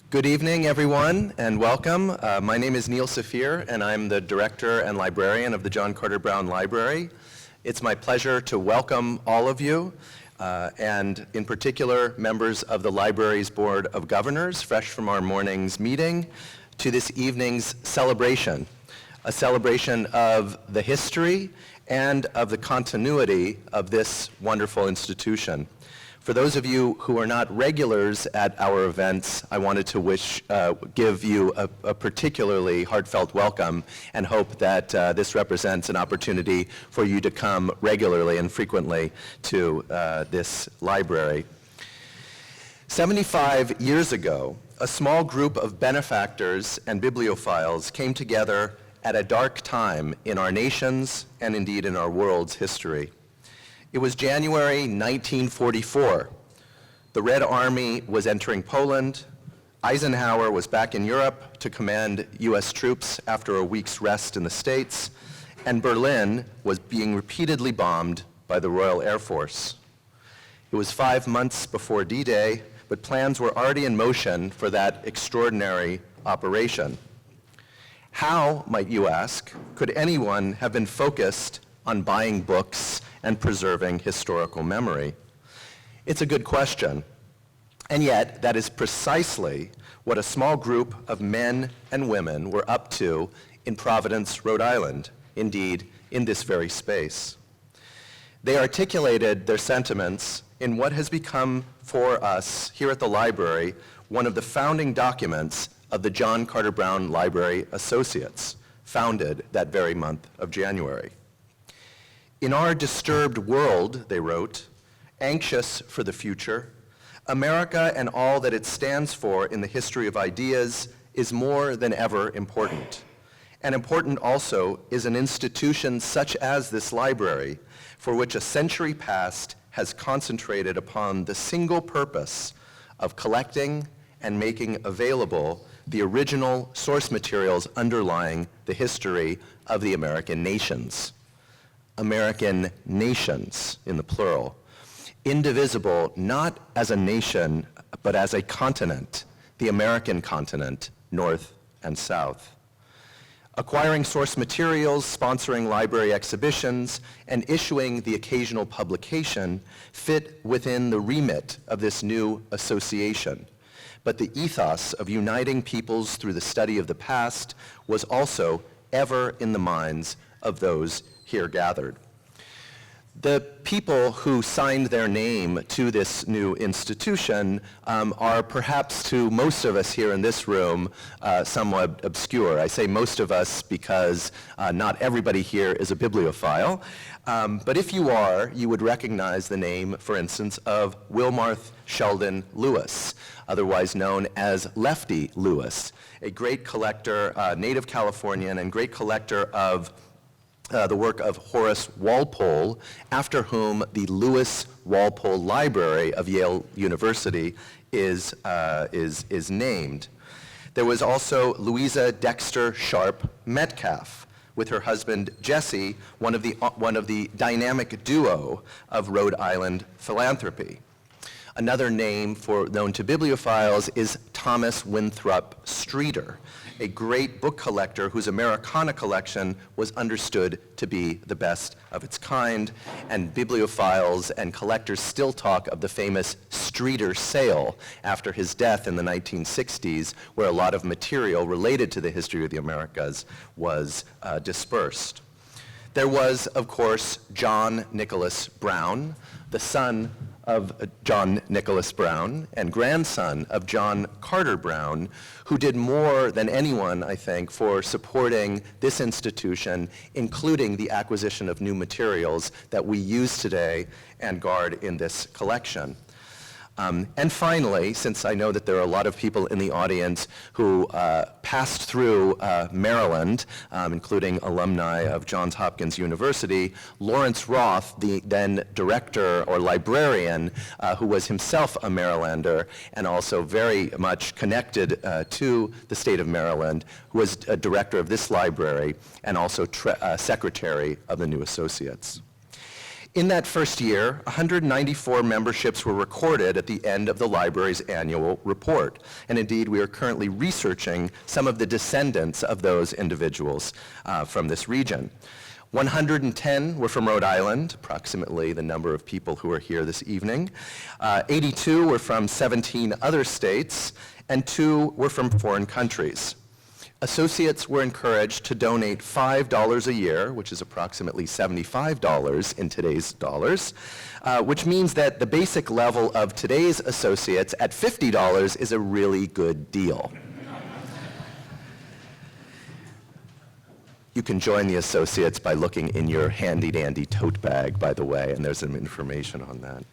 Good evening, everyone, and welcome. My name is Neal, and I'm the Director and Librarian of the John Carter Brown Library. It's my pleasure to welcome all of you, and in particular, members of the library's Board of Governors, fresh from our morning's meeting, to this evening's celebration, a celebration of the history and of the continuity of this wonderful institution. For those of you who are not regulars at our events, I wanted to give you a particularly heartfelt welcome and hope that this represents an opportunity for you to come regularly and frequently to this library. 75 years ago, a small group of benefactors and bibliophiles came together at a dark time in our nation's and indeed in our world's history. It was January 1944. The Red Army was entering Poland. Eisenhower was back in Europe to command U.S. troops after a week's rest in the States, and Berlin was being repeatedly bombed by the Royal Air Force. It was 5 months before D-Day, but plans were already in motion for that extraordinary operation. How, might you ask, could anyone have been focused on buying books and preserving historical memory? It's a good question. And yet, that is precisely what a small group of men and women were up to in Providence, Rhode Island, indeed, in this very space. They articulated their sentiments in what has become for us here at the library one of the founding documents of the John Carter Brown Library Associates, founded that very month of January. In our disturbed world, they wrote, anxious for the future, America and all that it stands for in the history of ideas is more than ever important. And important also is an institution such as this library, for which a century past has concentrated upon the single purpose of collecting and making available the original source materials underlying the history of the American nations. American nations, in the plural, indivisible not as a nation, but as a continent, the American continent, North and South. Acquiring source materials, sponsoring library exhibitions, and issuing the occasional publication fit within the remit of this new association. But the ethos of uniting peoples through the study of the past was also ever in the minds of those here gathered. The people who signed their name to this new institution are perhaps to most of us here in this room somewhat obscure. I say most of us because not everybody here is a bibliophile. But if you are, you would recognize the name, for instance, of Wilmarth Sheldon Lewis, otherwise known as Lefty Lewis, a great collector, native Californian, and great collector of the work of Horace Walpole, after whom the Lewis Walpole Library of Yale University is named. There was also Louisa Dexter Sharp Metcalf, with her husband Jesse, one of the dynamic duo of Rhode Island philanthropy. Another name known to bibliophiles is Thomas Winthrop Streeter, a great book collector whose Americana collection was understood to be the best of its kind, and bibliophiles and collectors still talk of the famous Streeter sale after his death in the 1960s, where a lot of material related to the history of the Americas was dispersed. There was, of course, John Nicholas Brown, the son of John Nicholas Brown and grandson of John Carter Brown, who did more than anyone, I think, for supporting this institution, including the acquisition of new materials that we use today and guard in this collection. And finally, since I know that there are a lot of people in the audience who passed through Maryland, including alumni of Johns Hopkins University, Lawrence Roth, the then director or librarian, who was himself a Marylander and also very much connected to the state of Maryland, who was a director of this library and also secretary of the new associates. In that first year, 194 memberships were recorded at the end of the library's annual report. And indeed, we are currently researching some of the descendants of those individuals from this region. 110 were from Rhode Island, approximately the number of people who are here this evening. 82 were from 17 other states, and 2 were from foreign countries. Associates were encouraged to donate $5 a year, which is approximately $75 in today's dollars, which means that the basic level of today's associates at $50 is a really good deal. You can join the associates by looking in your handy-dandy tote bag, by the way, and there's some information on that.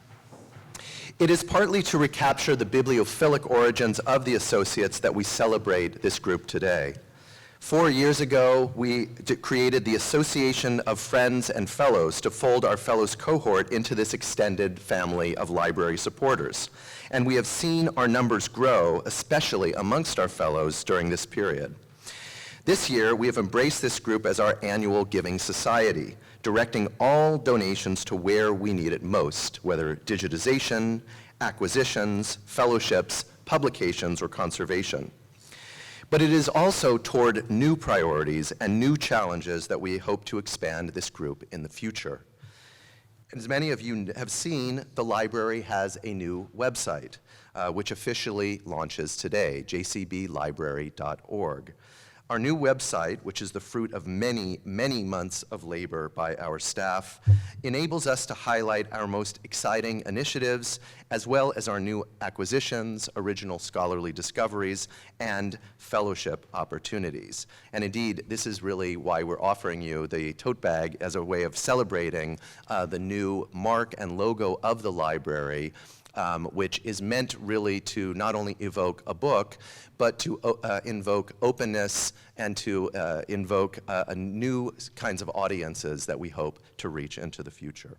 It is partly to recapture the bibliophilic origins of the associates that we celebrate this group today. 4 years ago, we created the Association of Friends and Fellows to fold our Fellows cohort into this extended family of library supporters. And we have seen our numbers grow, especially amongst our Fellows during this period. This year, we have embraced this group as our annual giving society, directing all donations to where we need it most, whether digitization, acquisitions, fellowships, publications, or conservation. But it is also toward new priorities and new challenges that we hope to expand this group in the future. As many of you have seen, the library has a new website, which officially launches today, jcblibrary.org. Our new website, which is the fruit of many, many months of labor by our staff, enables us to highlight our most exciting initiatives, as well as our new acquisitions, original scholarly discoveries, and fellowship opportunities. And indeed, this is really why we're offering you the tote bag as a way of celebrating the new mark and logo of the library, which is meant really to not only evoke a book, but to invoke openness and to invoke new kinds of audiences that we hope to reach into the future.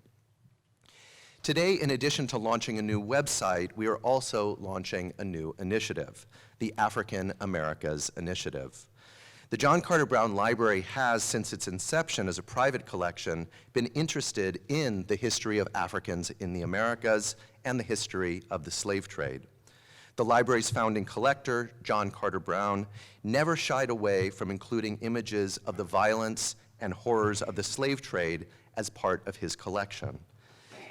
Today, in addition to launching a new website, we are also launching a new initiative, the African Americas Initiative. The John Carter Brown Library has, since its inception as a private collection, been interested in the history of Africans in the Americas and the history of the slave trade. The library's founding collector, John Carter Brown, never shied away from including images of the violence and horrors of the slave trade as part of his collection.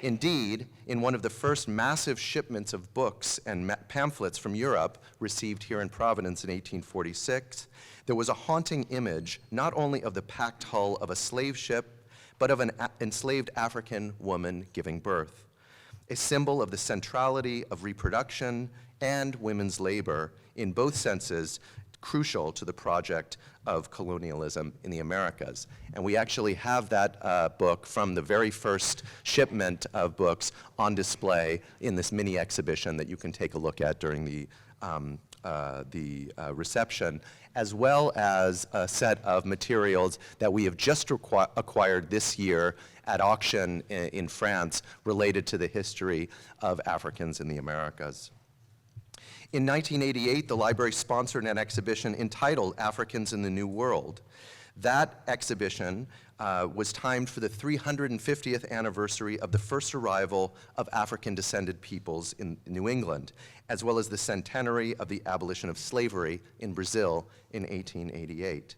Indeed, in one of the first massive shipments of books and pamphlets from Europe received here in Providence in 1846, there was a haunting image not only of the packed hull of a slave ship, but of an enslaved African woman giving birth, a symbol of the centrality of reproduction and women's labor, in both senses, crucial to the project of colonialism in the Americas. And we actually have that book from the very first shipment of books on display in this mini exhibition that you can take a look at during the reception, as well as a set of materials that we have just acquired this year at auction in France related to the history of Africans in the Americas. In 1988, the library sponsored an exhibition entitled Africans in the New World. That exhibition was timed for the 350th anniversary of the first arrival of African-descended peoples in New England, as well as the centenary of the abolition of slavery in Brazil in 1888.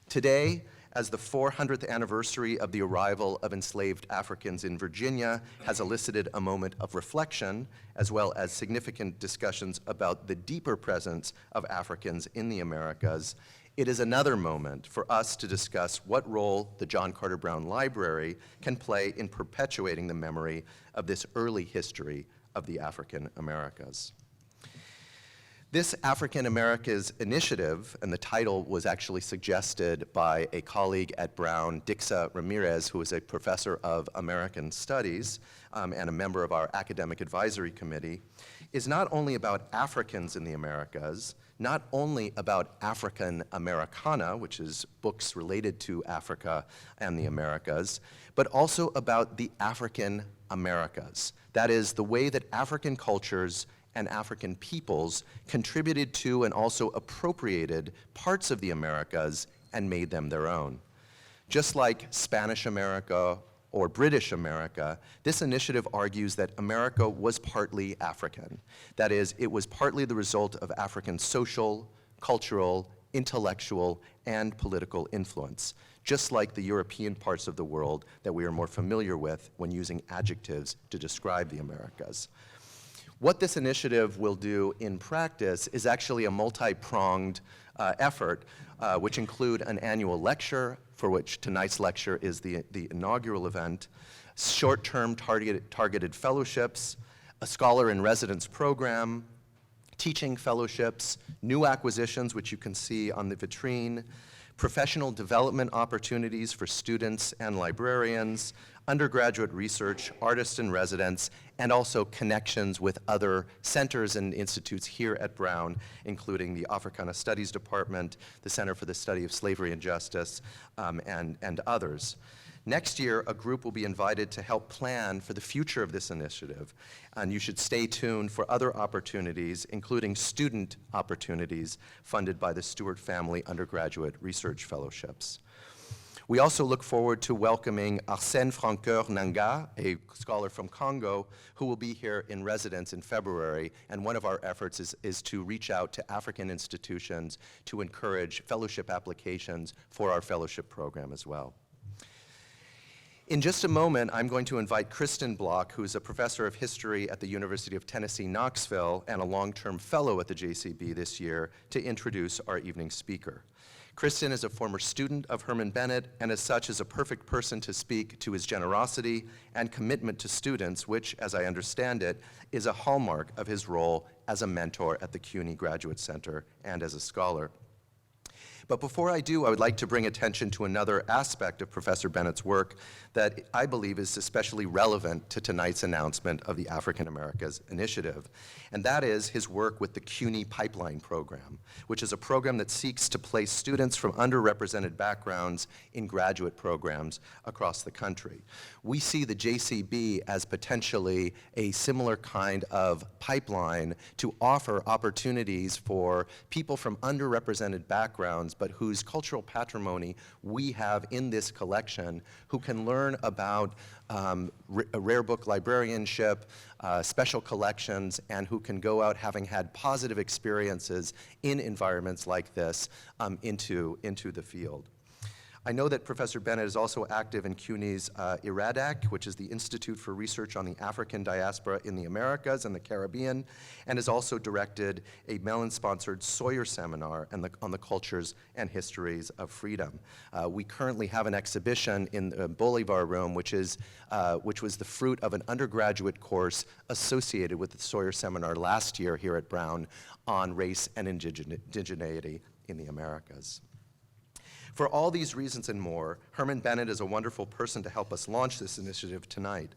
Today, as the 400th anniversary of the arrival of enslaved Africans in Virginia has elicited a moment of reflection, as well as significant discussions about the deeper presence of Africans in the Americas, it is another moment for us to discuss what role the John Carter Brown Library can play in perpetuating the memory of this early history of the African Americas. This African Americas Initiative, and the title was actually suggested by a colleague at Brown, Dixa Ramirez, who is a professor of American Studies and a member of our Academic Advisory Committee, is not only about Africans in the Americas, not only about African Americana, which is books related to Africa and the Americas, but also about the African Americas. That is, the way that African cultures and African peoples contributed to and also appropriated parts of the Americas and made them their own. Just like Spanish America or British America, this initiative argues that America was partly African. That is, it was partly the result of African social, cultural, intellectual, and political influence, just like the European parts of the world that we are more familiar with when using adjectives to describe the Americas. What this initiative will do in practice is actually a multi-pronged effort, which include an annual lecture, for which tonight's lecture is the inaugural event, short-term targeted fellowships, a scholar-in-residence program, teaching fellowships, new acquisitions, which you can see on the vitrine, professional development opportunities for students and librarians, undergraduate research, artists in residence, and also connections with other centers and institutes here at Brown, including the Africana Studies Department, the Center for the Study of Slavery and Justice, and others. Next year, a group will be invited to help plan for the future of this initiative, and you should stay tuned for other opportunities, including student opportunities funded by the Stewart Family Undergraduate Research Fellowships. We also look forward to welcoming Arsène Francoeur Nanga, a scholar from Congo, who will be here in residence in February, and one of our efforts is to reach out to African institutions to encourage fellowship applications for our fellowship program as well. In just a moment, I'm going to invite Kristen Block, who's a professor of history at the University of Tennessee, Knoxville, and a long-term fellow at the JCB this year, to introduce our evening speaker. Kristen is a former student of Herman Bennett, and as such is a perfect person to speak to his generosity and commitment to students, which, as I understand it, is a hallmark of his role as a mentor at the CUNY Graduate Center and as a scholar. But before I do, I would like to bring attention to another aspect of Professor Bennett's work that I believe is especially relevant to tonight's announcement of the African Americas Initiative, and that is his work with the CUNY Pipeline Program, which is a program that seeks to place students from underrepresented backgrounds in graduate programs across the country. We see the JCB as potentially a similar kind of pipeline to offer opportunities for people from underrepresented backgrounds, but whose cultural patrimony we have in this collection, who can learn about rare book librarianship, special collections, and who can go out having had positive experiences in environments like this into the field. I know that Professor Bennett is also active in CUNY's IRADAC, which is the Institute for Research on the African Diaspora in the Americas and the Caribbean, and has also directed a Mellon-sponsored Sawyer Seminar on the cultures and histories of freedom. We currently have an exhibition in the Bolivar Room, which was the fruit of an undergraduate course associated with the Sawyer Seminar last year here at Brown on race and indigeneity in the Americas. For all these reasons and more, Herman Bennett is a wonderful person to help us launch this initiative tonight.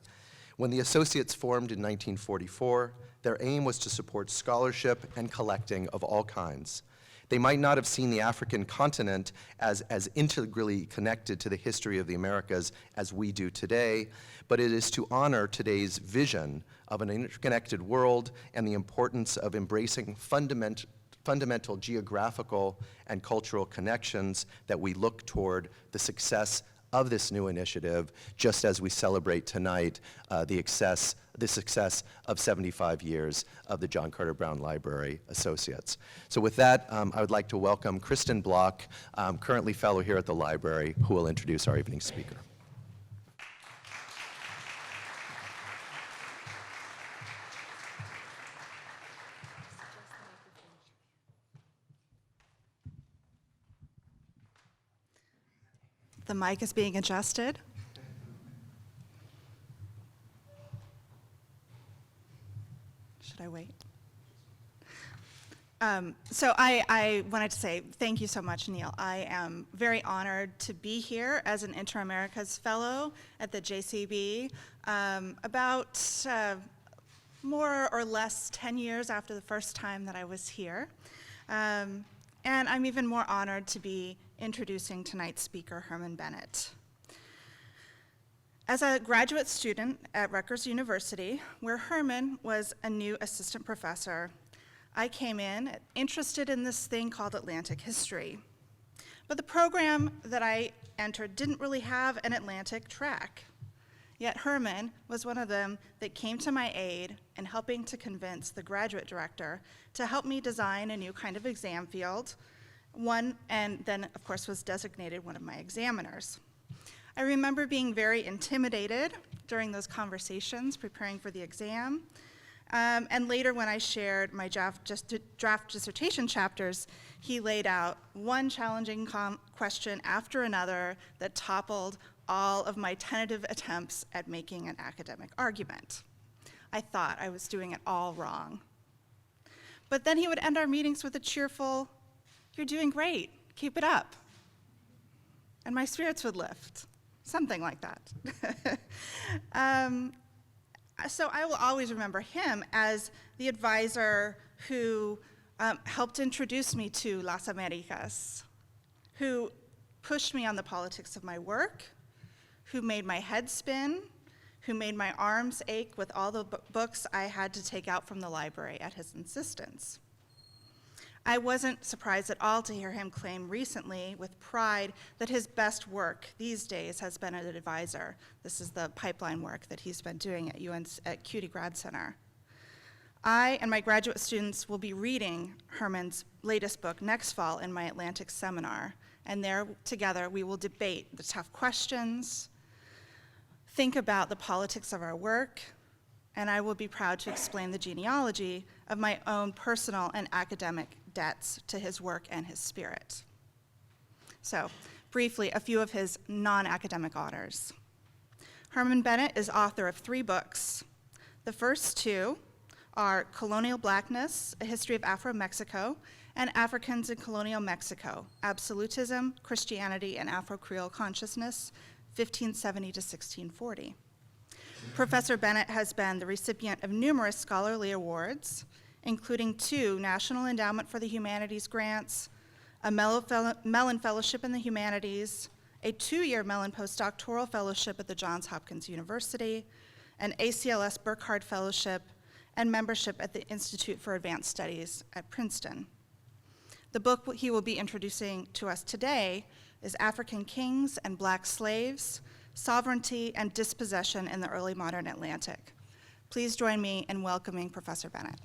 When the Associates formed in 1944, their aim was to support scholarship and collecting of all kinds. They might not have seen the African continent as integrally connected to the history of the Americas as we do today, but it is to honor today's vision of an interconnected world and the importance of embracing fundamental geographical and cultural connections that we look toward the success of this new initiative, just as we celebrate tonight the success of 75 years of the John Carter Brown Library Associates. So with that, I would like to welcome Kristen Block, currently fellow here at the library, who will introduce our evening speaker. The mic is being adjusted. Should I wait? So I wanted to say thank you so much, Neal. I am very honored to be here as an Inter-Americas Fellow at the JCB about more or less 10 years after the first time that I was here. And I'm even more honored to be introducing tonight's speaker, Herman Bennett. As a graduate student at Rutgers University, where Herman was a new assistant professor, I came in interested in this thing called Atlantic history. But the program that I entered didn't really have an Atlantic track. Yet Herman was one of them that came to my aid in helping to convince the graduate director to help me design a new kind of exam field, and then, of course, was designated one of my examiners. I remember being very intimidated during those conversations preparing for the exam, and later when I shared my draft dissertation chapters, he laid out one challenging question after another that toppled all of my tentative attempts at making an academic argument. I thought I was doing it all wrong. But then he would end our meetings with a cheerful, "You're doing great, keep it up." And my spirits would lift, something like that. So I will always remember him as the advisor who helped introduce me to Las Americas, who pushed me on the politics of my work, who made my head spin, who made my arms ache with all the books I had to take out from the library at his insistence. I wasn't surprised at all to hear him claim recently with pride that his best work these days has been as an advisor. This is the pipeline work that he's been doing at CUNY Grad Center. I and my graduate students will be reading Herman's latest book next fall in my Atlantic seminar, and there together we will debate the tough questions, think about the politics of our work, and I will be proud to explain the genealogy of my own personal and academic debts to his work and his spirit. So, briefly, a few of his non-academic honors. Herman Bennett is author of 3 books. The first 2 are Colonial Blackness, A History of Afro-Mexico, and Africans in Colonial Mexico, Absolutism, Christianity, and Afro-Creole Consciousness, 1570 to 1640. Professor Bennett has been the recipient of numerous scholarly awards, including 2 National Endowment for the Humanities grants, a Mellon Fellowship in the Humanities, a 2-year Mellon Postdoctoral Fellowship at the Johns Hopkins University, an ACLS Burkhardt Fellowship, and membership at the Institute for Advanced Studies at Princeton. The book he will be introducing to us today is African Kings and Black Slaves, Sovereignty and Dispossession in the Early Modern Atlantic. Please join me in welcoming Professor Bennett.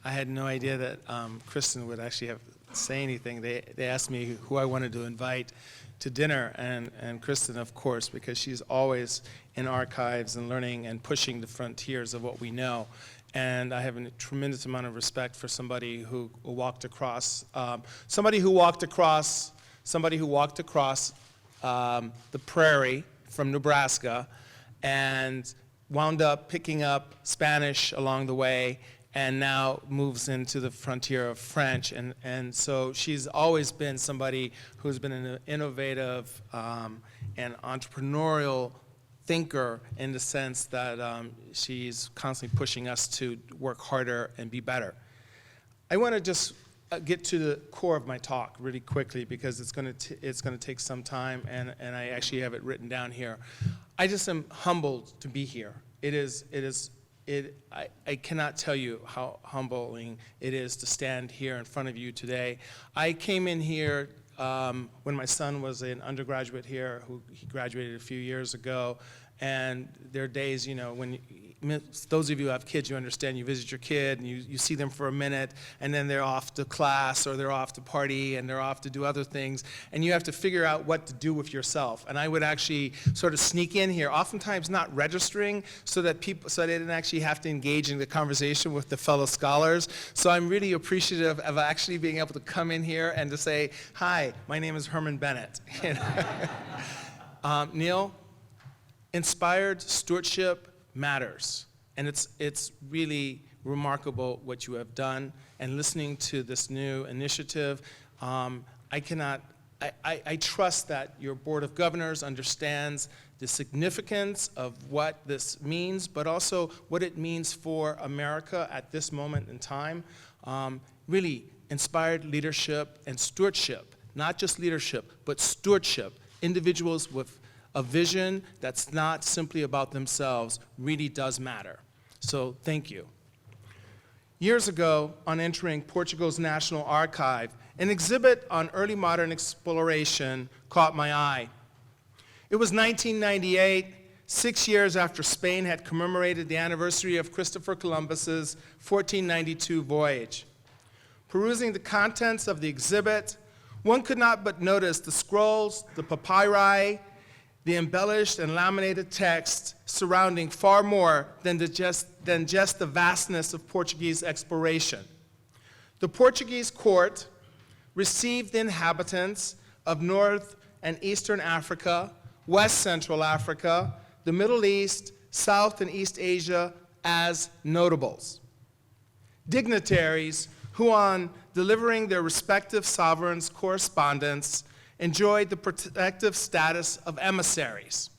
I had no idea that Kristen would actually have to say anything. They asked me who I wanted to invite to dinner, and Kristen, of course, because she's always in archives and learning and pushing the frontiers of what we know. And I have a tremendous amount of respect for somebody who walked across, the prairie from Nebraska and wound up picking up Spanish along the way, and now moves into the frontier of French. And so she's always been somebody who's been an innovative and entrepreneurial thinker, in the sense that she's constantly pushing us to work harder and be better. I want to just get to the core of my talk really quickly, because it's going to take some time, and I actually have it written down here. I just am humbled to be here. I cannot tell you how humbling it is to stand here in front of you today. I came in here when my son was an undergraduate here, he graduated a few years ago, and there are days, when those of you who have kids, you understand, you visit your kid and you see them for a minute, and then they're off to class, or they're off to party, and they're off to do other things, and you have to figure out what to do with yourself. And I would actually sort of sneak in here, oftentimes not registering, so they didn't actually have to engage in the conversation with the fellow scholars. So I'm really appreciative of actually being able to come in here and to say, "Hi, my name is Herman Bennett." Neal, inspired stewardship matters, and it's really remarkable what you have done. And listening to this new initiative, I trust that your Board of Governors understands the significance of what this means, but also what it means for America at this moment in time. Really inspired leadership and stewardship, not just leadership, but stewardship. Individuals with a vision that's not simply about themselves really does matter. So thank you. Years ago, on entering Portugal's National Archive, an exhibit on early modern exploration caught my eye. It was 1998, 6 years after Spain had commemorated the anniversary of Christopher Columbus's 1492 voyage. Perusing the contents of the exhibit, one could not but notice the scrolls, the papyri, the embellished and laminated text surrounding far more than just the vastness of Portuguese exploration. The Portuguese court received the inhabitants of North and Eastern Africa, West Central Africa, the Middle East, South and East Asia as notables. Dignitaries who, on delivering their respective sovereigns' correspondence, enjoyed the protective status of emissaries.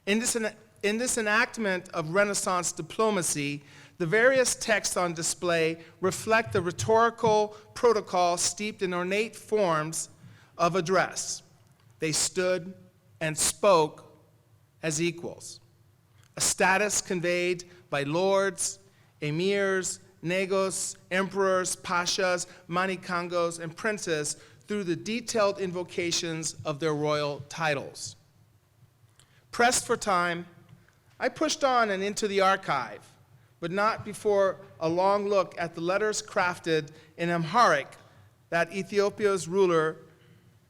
In this enactment of Renaissance diplomacy, the various texts on display reflect the rhetorical protocol steeped in ornate forms of address. They stood and spoke as equals, a status conveyed by lords, emirs, negos, emperors, pashas, manicangos, and princes through the detailed invocations of their royal titles. Pressed for time, I pushed on and into the archive, but not before a long look at the letters crafted in Amharic that Ethiopia's ruler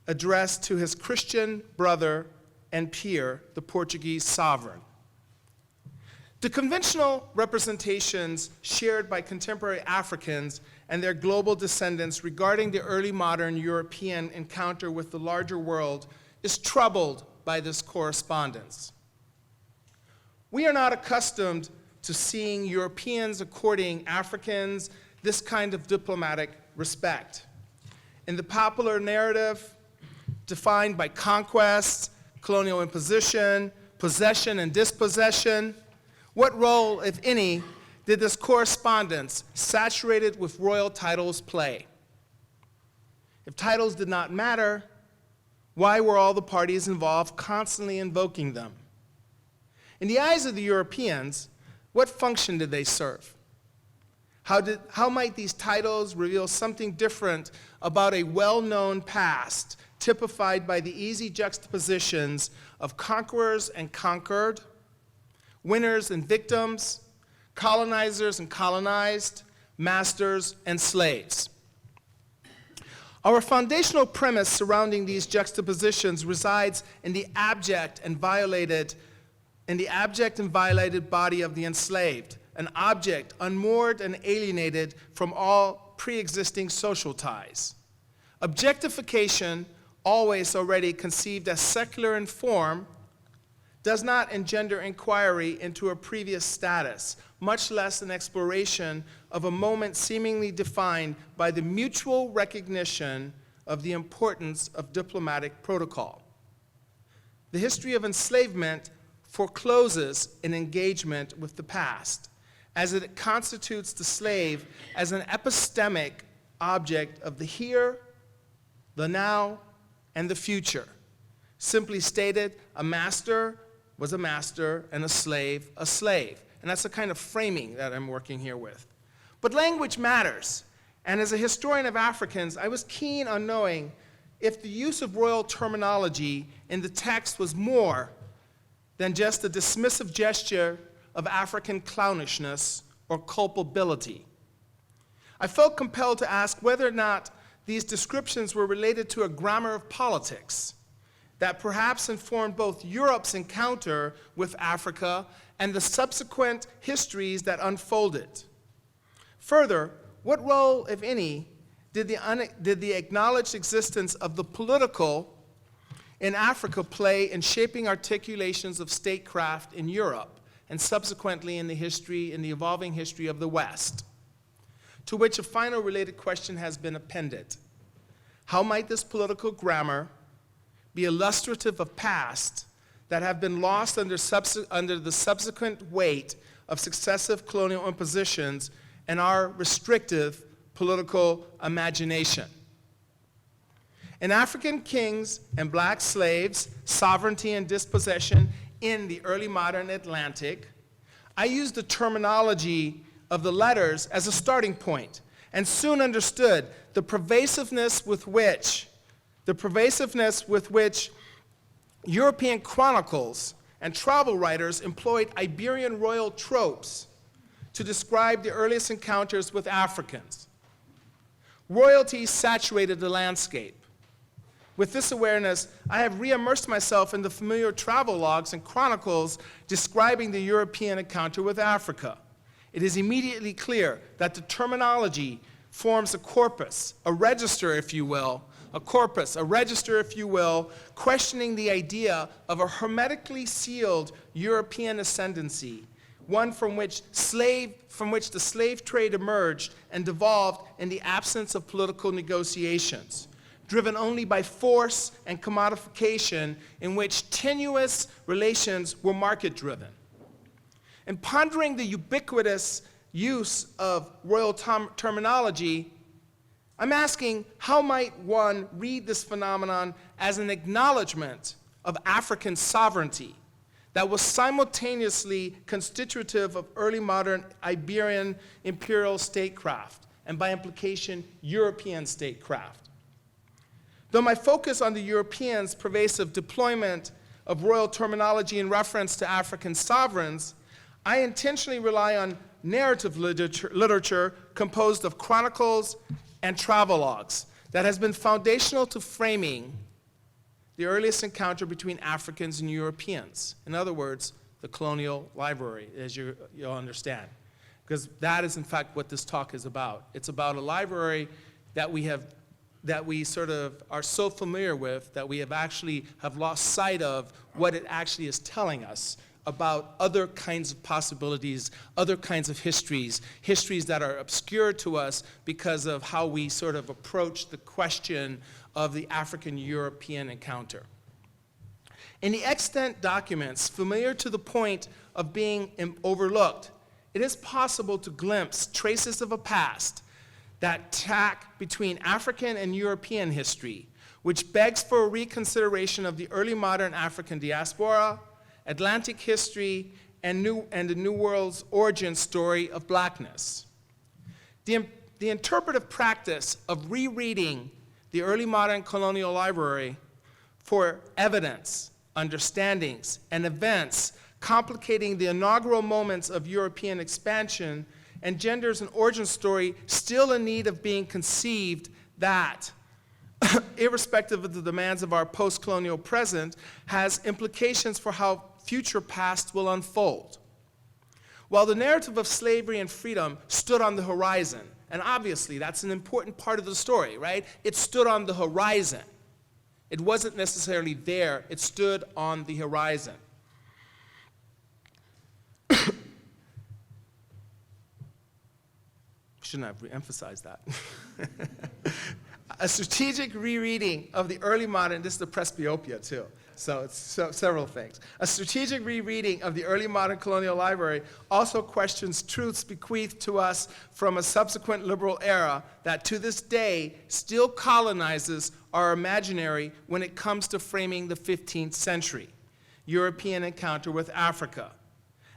addressed to his Christian brother and peer, the Portuguese sovereign. The conventional representations shared by contemporary Africans and their global descendants regarding the early modern European encounter with the larger world is troubled by this correspondence. We are not accustomed to seeing Europeans according Africans this kind of diplomatic respect. In the popular narrative, defined by conquest, colonial imposition, possession and dispossession, what role, if any, did this correspondence, saturated with royal titles, play? If titles did not matter, why were all the parties involved constantly invoking them? In the eyes of the Europeans, what function did they serve? How might these titles reveal something different about a well-known past, typified by the easy juxtapositions of conquerors and conquered, winners and victims, colonizers and colonized, masters and slaves? Our foundational premise surrounding these juxtapositions resides in the abject and violated body of the enslaved, an object unmoored and alienated from all pre-existing social ties. Objectification, always already conceived as secular in form, does not engender inquiry into a previous status, much less an exploration of a moment seemingly defined by the mutual recognition of the importance of diplomatic protocol. The history of enslavement forecloses an engagement with the past, as it constitutes the slave as an epistemic object of the here, the now, and the future. Simply stated, a master was a master and a slave. And that's the kind of framing that I'm working here with. But language matters. And as a historian of Africans, I was keen on knowing if the use of royal terminology in the text was more than just a dismissive gesture of African clownishness or culpability. I felt compelled to ask whether or not these descriptions were related to a grammar of politics that perhaps informed both Europe's encounter with Africa and the subsequent histories that unfolded. Further, what role, if any, did the acknowledged existence of the political in Africa play in shaping articulations of statecraft in Europe and subsequently in the evolving history of the West? To which a final related question has been appended. How might this political grammar be illustrative of past that have been lost under the subsequent weight of successive colonial impositions and our restrictive political imagination? In African kings and black slaves, sovereignty and dispossession in the early modern Atlantic, I used the terminology of the letters as a starting point and soon understood the pervasiveness with which European chronicles and travel writers employed Iberian royal tropes to describe the earliest encounters with Africans. Royalty saturated the landscape. With this awareness, I have re-immersed myself in the familiar travel logs and chronicles describing the European encounter with Africa. It is immediately clear that the terminology forms a corpus, a register, if you will, questioning the idea of a hermetically sealed European ascendancy, one from which the slave trade emerged and devolved in the absence of political negotiations, driven only by force and commodification, in which tenuous relations were market-driven. In pondering the ubiquitous use of royal terminology, I'm asking, how might one read this phenomenon as an acknowledgement of African sovereignty that was simultaneously constitutive of early modern Iberian imperial statecraft, and by implication, European statecraft? Though my focus on the Europeans' pervasive deployment of royal terminology in reference to African sovereigns, I intentionally rely on narrative literature composed of chronicles and travelogues that has been foundational to framing the earliest encounter between Africans and Europeans. In other words, the colonial library, as you'll understand. Because that is, in fact, what this talk is about. It's about a library that we sort of are so familiar with that we have lost sight of what it actually is telling us about other kinds of possibilities, other kinds of histories that are obscure to us because of how we sort of approach the question of the African-European encounter. In the extant documents, familiar to the point of being overlooked, it is possible to glimpse traces of a past that tack between African and European history, which begs for a reconsideration of the early modern African diaspora, Atlantic history, and the New World's origin story of blackness. The interpretive practice of rereading the early modern colonial library for evidence, understandings, and events complicating the inaugural moments of European expansion engenders an origin story still in need of being conceived that, irrespective of the demands of our post-colonial present, has implications for how future past will unfold. While the narrative of slavery and freedom stood on the horizon, and obviously that's an important part of the story, right? It stood on the horizon. It wasn't necessarily there, it stood on the horizon. Shouldn't have re-emphasized that. A strategic rereading of the early modern, this is the presbyopia too, so it's several things. A strategic rereading of the early modern colonial library also questions truths bequeathed to us from a subsequent liberal era that to this day still colonizes our imaginary when it comes to framing the 15th century European encounter with Africa.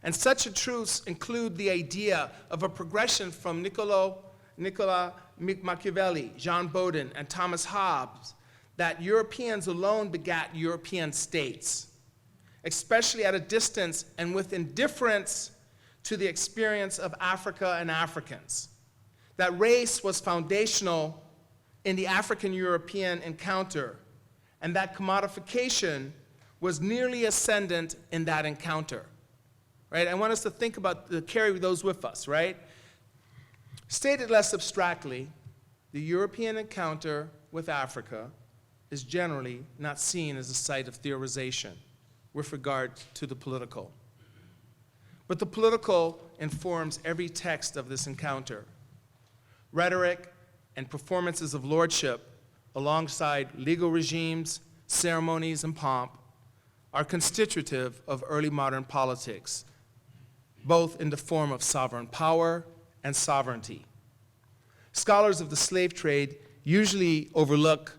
And such truths include the idea of a progression from Niccolo Machiavelli, Jean Bodin, and Thomas Hobbes, that Europeans alone begat European states, especially at a distance and with indifference to the experience of Africa and Africans. That race was foundational in the African-European encounter, and that commodification was nearly ascendant in that encounter. Right? I want us to think about, to carry those with us, right? Stated less abstractly, the European encounter with Africa is generally not seen as a site of theorization with regard to the political. But the political informs every text of this encounter. Rhetoric and performances of lordship, alongside legal regimes, ceremonies, and pomp, are constitutive of early modern politics, both in the form of sovereign power and sovereignty. Scholars of the slave trade usually look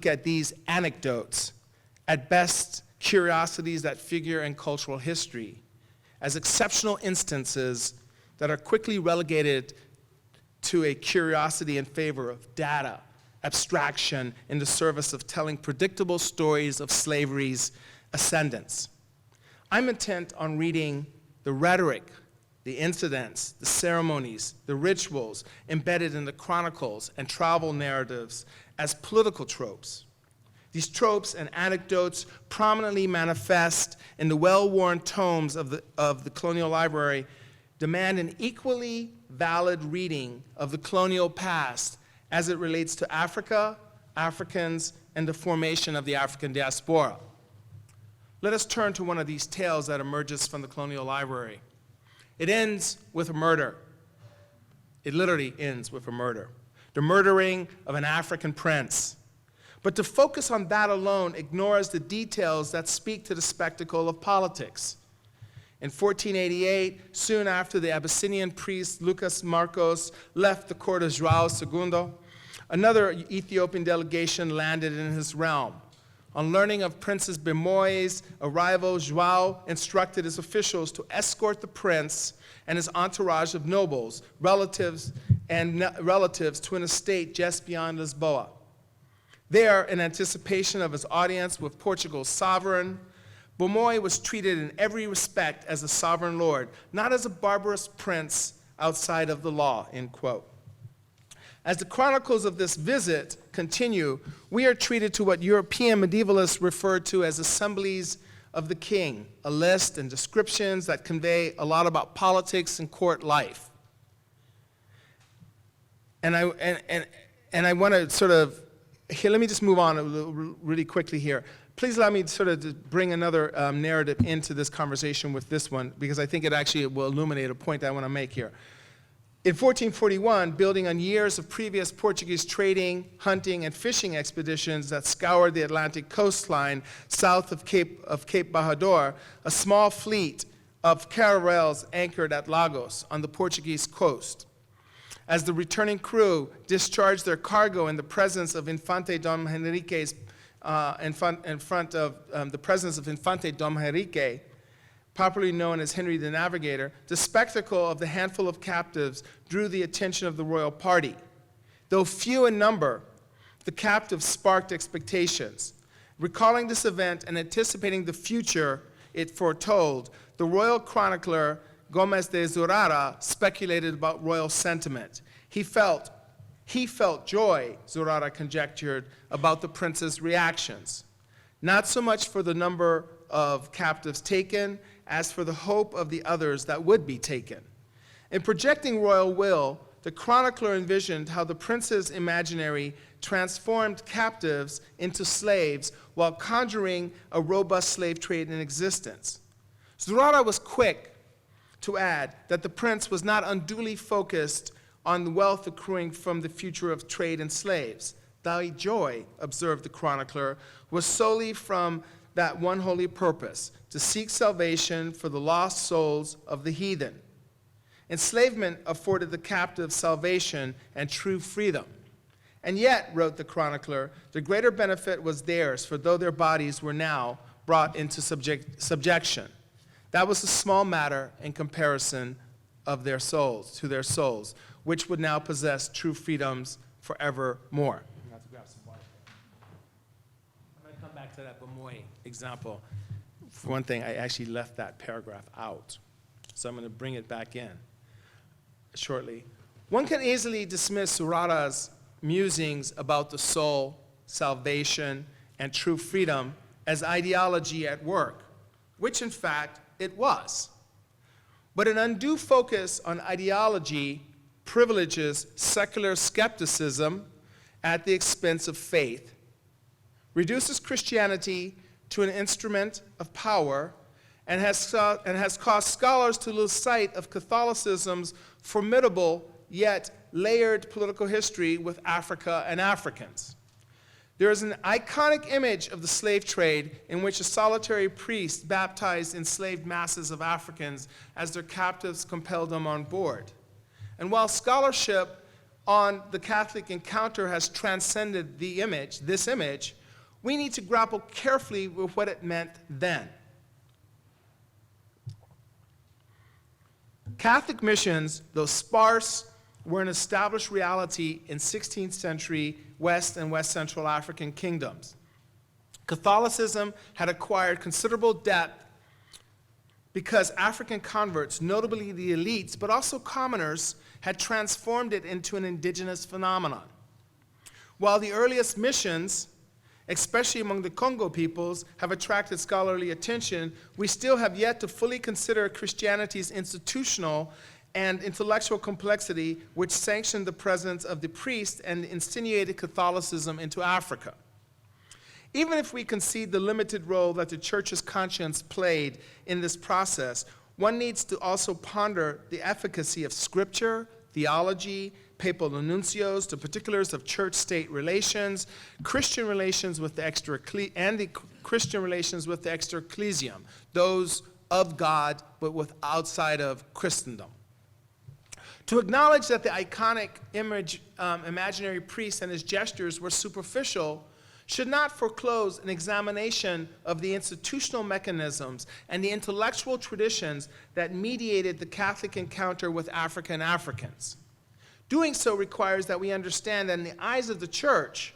at these anecdotes, at best curiosities that figure in cultural history, as exceptional instances that are quickly relegated to a curiosity in favor of data, abstraction in the service of telling predictable stories of slavery's ascendance. I'm intent on reading the rhetoric, the incidents, the ceremonies, the rituals embedded in the chronicles and travel narratives as political tropes. These tropes and anecdotes prominently manifest in the well-worn tomes of the Colonial Library demand an equally valid reading of the colonial past as it relates to Africa, Africans, and the formation of the African Diaspora. Let us turn to one of these tales that emerges from the Colonial Library. It ends with a murder. It literally ends with a murder. The murdering of an African prince. But to focus on that alone ignores the details that speak to the spectacle of politics. In 1488, soon after the Abyssinian priest Lucas Marcos left the court of João II, another Ethiopian delegation landed in his realm. On learning of Princess Bemoi's arrival, João instructed his officials to escort the prince and his entourage of nobles, relatives to an estate just beyond Lisboa. There, in anticipation of his audience with Portugal's sovereign, Bomoi was treated in every respect as a sovereign lord, not as a barbarous prince outside of the law, end quote. As the chronicles of this visit continue, we are treated to what European medievalists referred to as assemblies of the king, a list and descriptions that convey a lot about politics and court life. And I want to sort of, here, let me just move on really quickly here. Please allow me sort of to bring another narrative into this conversation with this one, because I think it actually will illuminate a point that I want to make here. In 1441, building on years of previous Portuguese trading, hunting, and fishing expeditions that scoured the Atlantic coastline south of Cape Bajador, a small fleet of caravels anchored at Lagos on the Portuguese coast. As the returning crew discharged their cargo in the presence of Infante Dom Henrique's in front of the presence of Infante Dom Henrique, popularly known as Henry the Navigator, the spectacle of the handful of captives drew the attention of the royal party. Though few in number, the captives sparked expectations. Recalling this event and anticipating the future it foretold, the royal chronicler Gomes de Zurara speculated about royal sentiment. He felt joy, Zurara conjectured, about the prince's reactions. Not so much for the number of captives taken, as for the hope of the others that would be taken. In projecting royal will, the chronicler envisioned how the prince's imaginary transformed captives into slaves while conjuring a robust slave trade in existence. Zurara was quick to add that the prince was not unduly focused on the wealth accruing from the future of trade in slaves. Thy joy, observed the chronicler, was solely from that one holy purpose, to seek salvation for the lost souls of the heathen. Enslavement afforded the captive salvation and true freedom. And yet, wrote the chronicler, the greater benefit was theirs, for though their bodies were now brought into subjection. That was a small matter in comparison of their souls, to their souls, which would now possess true freedoms forevermore. I'm going to grab some water. I'm going to come back to that Bamoy example. For one thing, I actually left that paragraph out, so I'm going to bring it back in shortly. One can easily dismiss Zurara's musings about the soul, salvation, and true freedom as ideology at work, which in fact it was. But an undue focus on ideology privileges secular skepticism at the expense of faith, reduces Christianity to an instrument of power, and has caused scholars to lose sight of Catholicism's formidable yet layered political history with Africa and Africans. There is an iconic image of the slave trade in which a solitary priest baptized enslaved masses of Africans as their captives compelled them on board. And while scholarship on the Catholic encounter has transcended this image, we need to grapple carefully with what it meant then. Catholic missions, though sparse, were an established reality in 16th century West and West Central African kingdoms. Catholicism had acquired considerable depth because African converts, notably the elites, but also commoners, had transformed it into an indigenous phenomenon. While the earliest missions, especially among the Congo peoples, have attracted scholarly attention, we still have yet to fully consider Christianity's institutional and intellectual complexity, which sanctioned the presence of the priest and insinuated Catholicism into Africa. Even if we concede the limited role that the church's conscience played in this process, one needs to also ponder the efficacy of scripture, theology, papal nuncios, the particulars of church-state relations, Christian relations with the Christian relations with the extra ecclesiam, those of God but with outside of Christendom. To acknowledge that the iconic imaginary priest and his gestures were superficial should not foreclose an examination of the institutional mechanisms and the intellectual traditions that mediated the Catholic encounter with African Africans. Doing so requires that we understand that in the eyes of the church,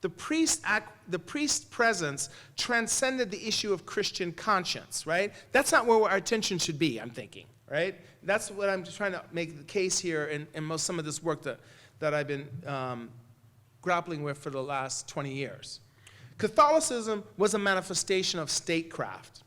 the priest's presence transcended the issue of Christian conscience, right? That's not where our attention should be, I'm thinking, right? That's what I'm trying to make the case here in some of this work that I've been grappling with for the last 20 years. Catholicism was a manifestation of statecraft.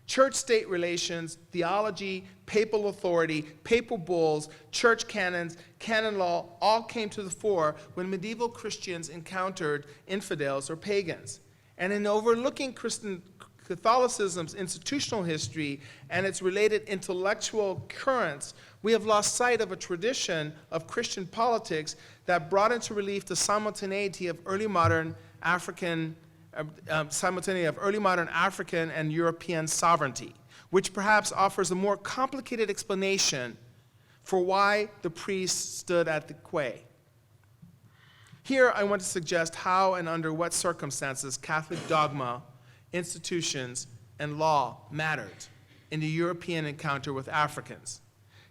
Church-state relations, theology, papal authority, papal bulls, church canons, canon law all came to the fore when medieval Christians encountered infidels or pagans. And in overlooking Catholicism's institutional history and its related intellectual currents, we have lost sight of a tradition of Christian politics that brought into relief the simultaneity of early modern African and European sovereignty, which perhaps offers a more complicated explanation for why the priest stood at the quay. Here I want to suggest how and under what circumstances Catholic dogma, institutions, and law mattered in the European encounter with Africans.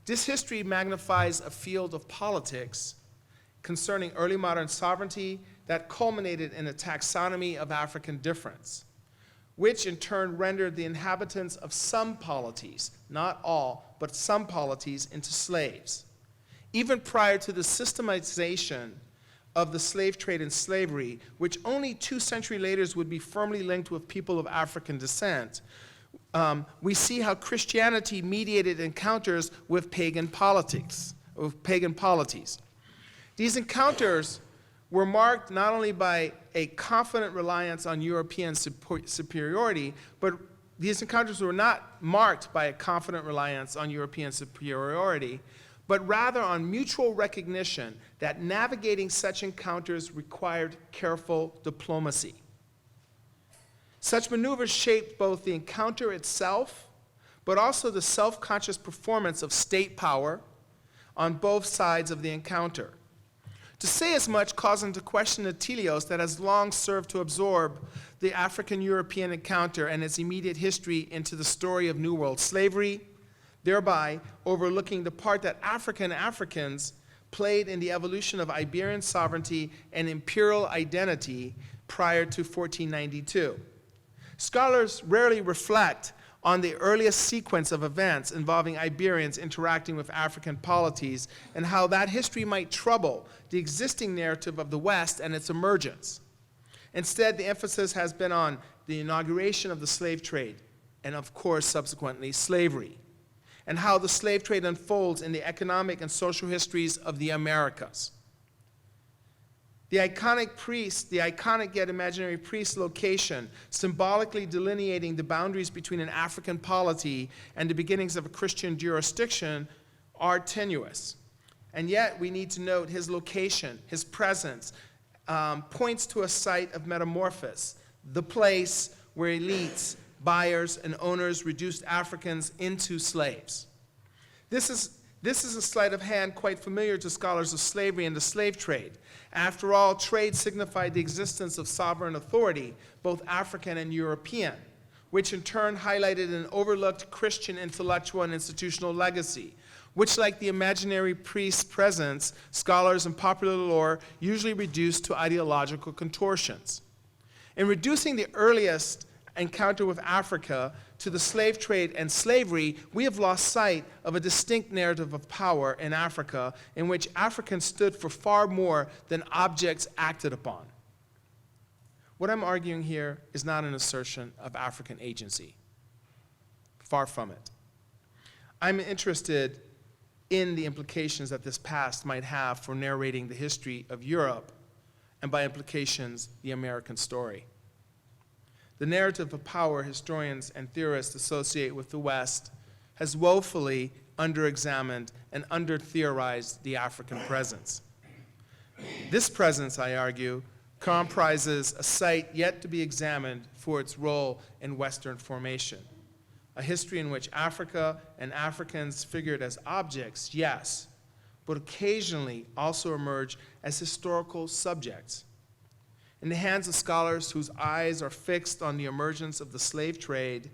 This history magnifies a field of politics concerning early modern sovereignty that culminated in a taxonomy of African difference, which in turn rendered the inhabitants of some polities, not all, but some polities, into slaves. Even prior to the systematization of the slave trade and slavery, which only 2 centuries later would be firmly linked with people of African descent, we see how Christianity mediated encounters with pagan polities. These encounters were marked not only by a confident reliance on European superiority, but these encounters were not marked by a confident reliance on European superiority, but rather on mutual recognition that navigating such encounters required careful diplomacy. Such maneuvers shaped both the encounter itself, but also the self-conscious performance of state power on both sides of the encounter. To say as much causing to question the telos that has long served to absorb the African-European encounter and its immediate history into the story of New World slavery, thereby overlooking the part that Africans played in the evolution of Iberian sovereignty and imperial identity prior to 1492. Scholars rarely reflect on the earliest sequence of events involving Iberians interacting with African polities and how that history might trouble the existing narrative of the West and its emergence. Instead, the emphasis has been on the inauguration of the slave trade and, of course, subsequently slavery, and how the slave trade unfolds in the economic and social histories of the Americas. The iconic yet imaginary priest location, symbolically delineating the boundaries between an African polity and the beginnings of a Christian jurisdiction, are tenuous. And yet we need to note his location, his presence, points to a site of metamorphosis, the place where elites, buyers, and owners reduced Africans into slaves. This is a sleight of hand quite familiar to scholars of slavery and the slave trade. After all, trade signified the existence of sovereign authority, both African and European, which in turn highlighted an overlooked Christian intellectual and institutional legacy. which, like the imaginary priest's presence, scholars in popular lore usually reduce to ideological contortions. In reducing the earliest encounter with Africa to the slave trade and slavery, we have lost sight of a distinct narrative of power in Africa in which Africans stood for far more than objects acted upon. What I'm arguing here is not an assertion of African agency. Far from it. I'm interested in the implications that this past might have for narrating the history of Europe, and by implications, the American story. The narrative of power historians and theorists associate with the West has woefully under-examined and under-theorized the African presence. This presence, I argue, comprises a site yet to be examined for its role in Western formation. A history in which Africa and Africans figured as objects, yes, but occasionally also emerge as historical subjects. In the hands of scholars whose eyes are fixed on the emergence of the slave trade,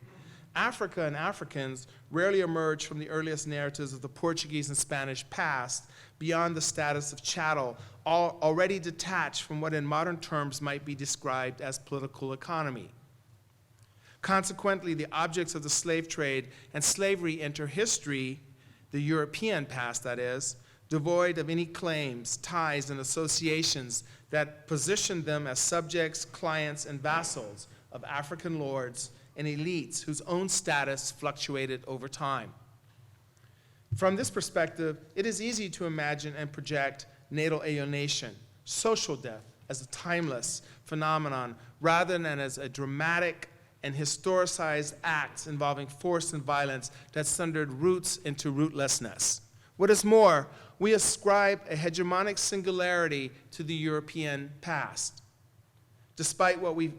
Africa and Africans rarely emerge from the earliest narratives of the Portuguese and Spanish past beyond the status of chattel, already detached from what in modern terms might be described as political economy. Consequently, the objects of the slave trade and slavery enter history, the European past that is, devoid of any claims, ties, and associations that positioned them as subjects, clients, and vassals of African lords and elites whose own status fluctuated over time. From this perspective, it is easy to imagine and project natal alienation, social death, as a timeless phenomenon rather than as a dramatic and historicized acts involving force and violence that sundered roots into rootlessness. What is more, we ascribe a hegemonic singularity to the European past. Despite what we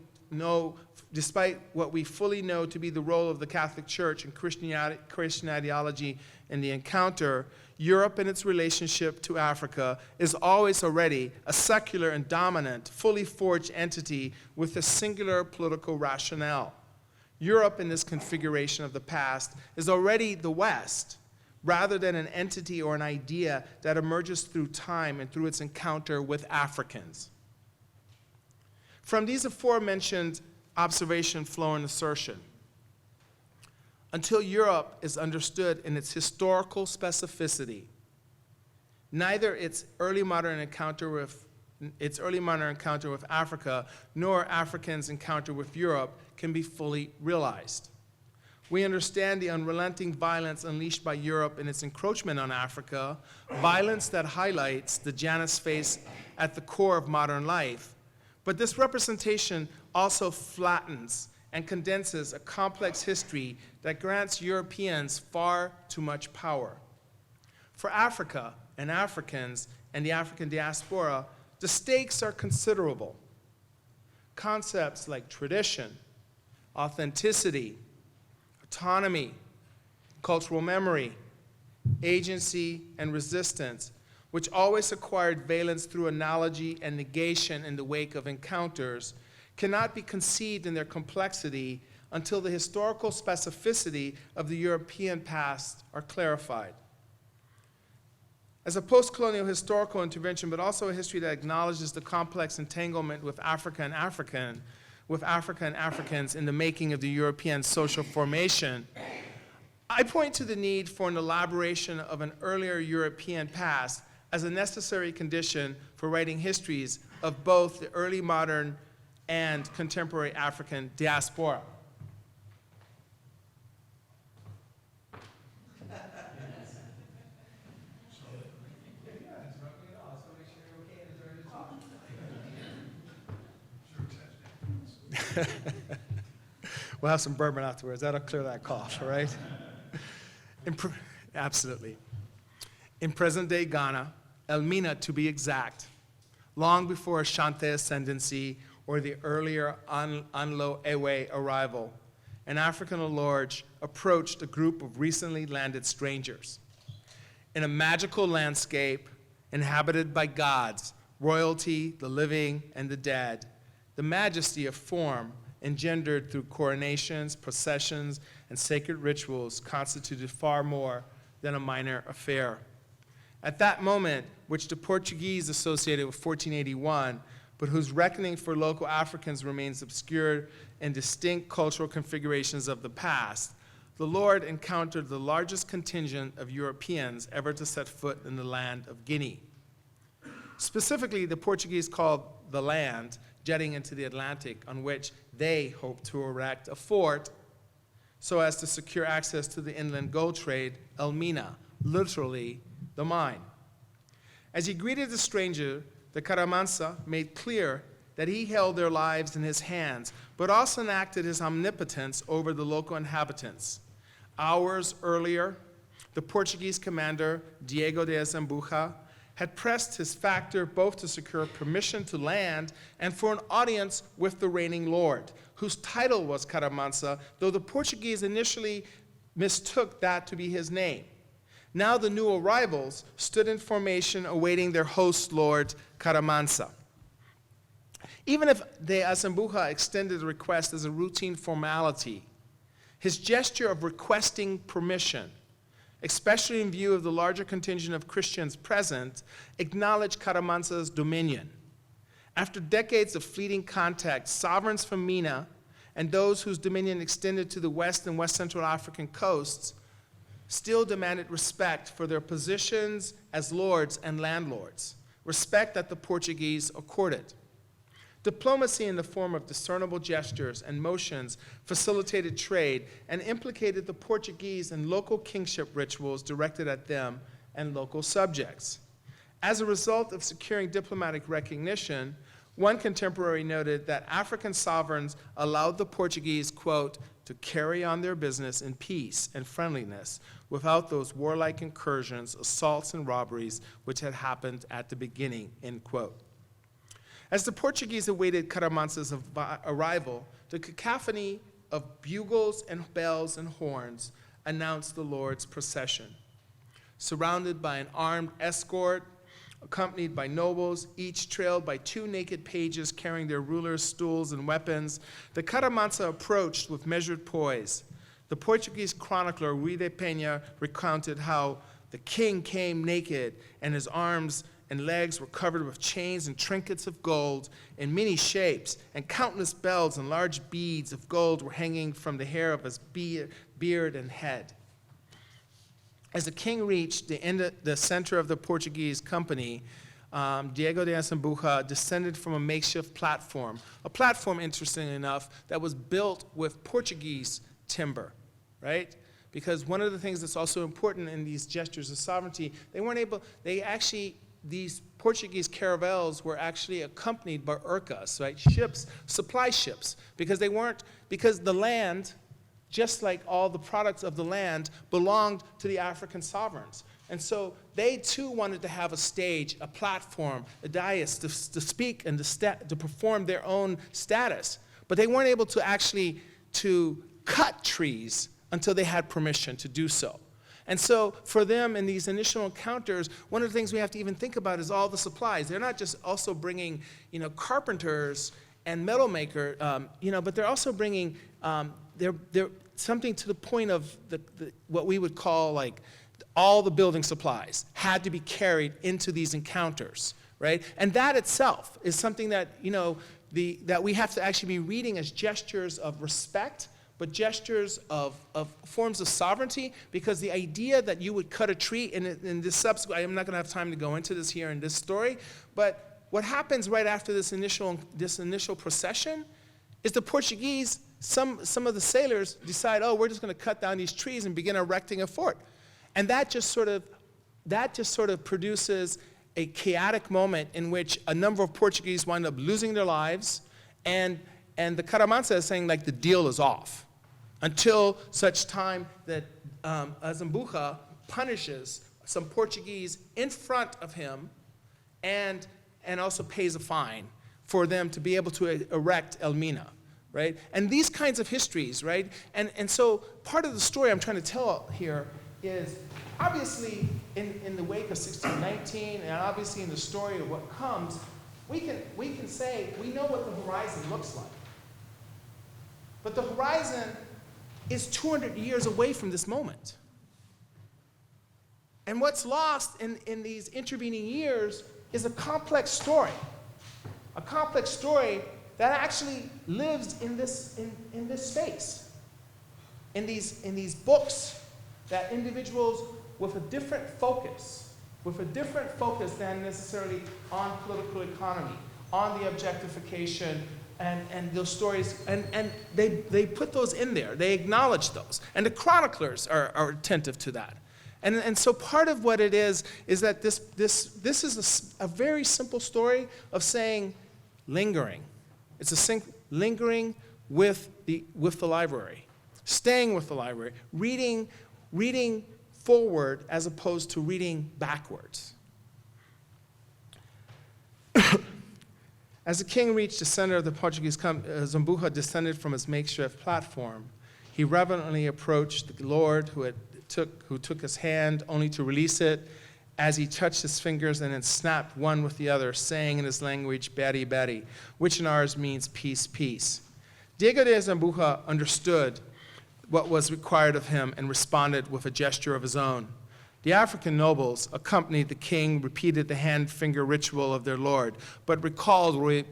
fully know to be the role of the Catholic Church and Christian ideology in the encounter, Europe and its relationship to Africa is always already a secular and dominant, fully forged entity with a singular political rationale. Europe in this configuration of the past is already the West, rather than an entity or an idea that emerges through time and through its encounter with Africans. From these aforementioned observation flow an assertion. Until Europe is understood in its historical specificity, neither its early modern encounter with Africa nor Africans' encounter with Europe can be fully realized. We understand the unrelenting violence unleashed by Europe in its encroachment on Africa, violence that highlights the Janus face at the core of modern life. But this representation also flattens and condenses a complex history that grants Europeans far too much power. For Africa and Africans and the African diaspora, the stakes are considerable. Concepts like tradition, authenticity, autonomy, cultural memory, agency, and resistance, which always acquired valence through analogy and negation in the wake of encounters, cannot be conceived in their complexity until the historical specificity of the European past are clarified. As a post-colonial historical intervention, but also a history that acknowledges the complex entanglement with Africa and Africans in the making of the European social formation, I point to the need for an elaboration of an earlier European past as a necessary condition for writing histories of both the early modern and contemporary African diaspora. We'll have some bourbon afterwards. That'll clear that cough, all right? Absolutely. In present-day Ghana, Elmina to be exact, long before Ashanti ascendancy or the earlier Anlo Ewe arrival, an African Lord approached a group of recently landed strangers. In a magical landscape inhabited by gods, royalty, the living, and the dead, the majesty of form engendered through coronations, processions, and sacred rituals constituted far more than a minor affair. At that moment, which the Portuguese associated with 1481, but whose reckoning for local Africans remains obscured in distinct cultural configurations of the past, the Lord encountered the largest contingent of Europeans ever to set foot in the land of Guinea. Specifically, the Portuguese called the land jetting into the Atlantic, on which they hoped to erect a fort so as to secure access to the inland gold trade, El Mina, literally the mine. As he greeted the stranger, the Caramansa made clear that he held their lives in his hands, but also enacted his omnipotence over the local inhabitants. Hours earlier, the Portuguese commander, Diego de Zambuja, had pressed his factor both to secure permission to land and for an audience with the reigning lord, whose title was Caramansa, though the Portuguese initially mistook that to be his name. Now the new arrivals stood in formation awaiting their host lord, Caramansa. Even if de Azambuja extended the request as a routine formality, his gesture of requesting permission, especially in view of the larger contingent of Christians present, acknowledged Caramansa's dominion. After decades of fleeting contact, sovereigns from Mina and those whose dominion extended to the west and west central African coasts still demanded respect for their positions as lords and landlords, respect that the Portuguese accorded. Diplomacy in the form of discernible gestures and motions facilitated trade and implicated the Portuguese in local kingship rituals directed at them and local subjects. As a result of securing diplomatic recognition, one contemporary noted that African sovereigns allowed the Portuguese, quote, to carry on their business in peace and friendliness without those warlike incursions, assaults, and robberies which had happened at the beginning, end quote. As the Portuguese awaited Caramansa's arrival, the cacophony of bugles and bells and horns announced the Lord's procession. Surrounded by an armed escort, accompanied by nobles, each trailed by 2 naked pages carrying their rulers, stools, and weapons, the Caramansa approached with measured poise. The Portuguese chronicler Rui de Peña recounted how the king came naked and his arms and legs were covered with chains and trinkets of gold in many shapes, and countless bells and large beads of gold were hanging from the hair of his beard and head. As the king reached the center of the Portuguese company, Diego de Azambuja descended from a makeshift platform, a platform, interestingly enough, that was built with Portuguese timber, right? Because one of the things that's also important in these gestures of sovereignty, these Portuguese caravels were actually accompanied by urcas, right? Ships, supply ships, because the land, just like all the products of the land, belonged to the African sovereigns. And so they too wanted to have a stage, a platform, a dais to speak and to perform their own status. But they weren't able to cut trees until they had permission to do so. And so for them in these initial encounters, one of the things we have to even think about is all the supplies. They're not just also bringing, carpenters and metal maker, but they're also bringing they're something to the point of what we would call like all the building supplies had to be carried into these encounters, right? And that itself is something that that we have to actually be reading as gestures of respect, but gestures of forms of sovereignty, because the idea that you would cut a tree in this subsequent, I'm not going to have time to go into this here in this story, but what happens right after this initial procession is the Portuguese, some of the sailors decide, we're just going to cut down these trees and begin erecting a fort. And that just sort of produces a chaotic moment in which a number of Portuguese wind up losing their lives, and the Caramansa is saying, like, the deal is off until such time that Azambuja punishes some Portuguese in front of him and also pays a fine for them to be able to erect El Mina, right? And these kinds of histories, right? And so part of the story I'm trying to tell here is obviously in the wake of 1619 and obviously in the story of what comes, we can say we know what the horizon looks like. But the horizon is 200 years away from this moment. And what's lost in these intervening years is a complex story that actually lives in this space, in these books that individuals with a different focus than necessarily on political economy, on the objectification, and those stories, and they put those in there. They acknowledge those. And the chroniclers are attentive to that. And so part of what it is that this is a very simple story of saying lingering. It's lingering with the library, staying with the library, reading forward as opposed to reading backwards. As the king reached the center of the Portuguese Zambuja descended from his makeshift platform. He reverently approached the Lord who took his hand only to release it as he touched his fingers and then snapped one with the other, saying in his language, "Beri, beri," which in ours means peace, peace. Diego de Zambuja understood what was required of him and responded with a gesture of his own. The African nobles accompanied the king, repeated the hand-finger ritual of their lord, but recalled Ruy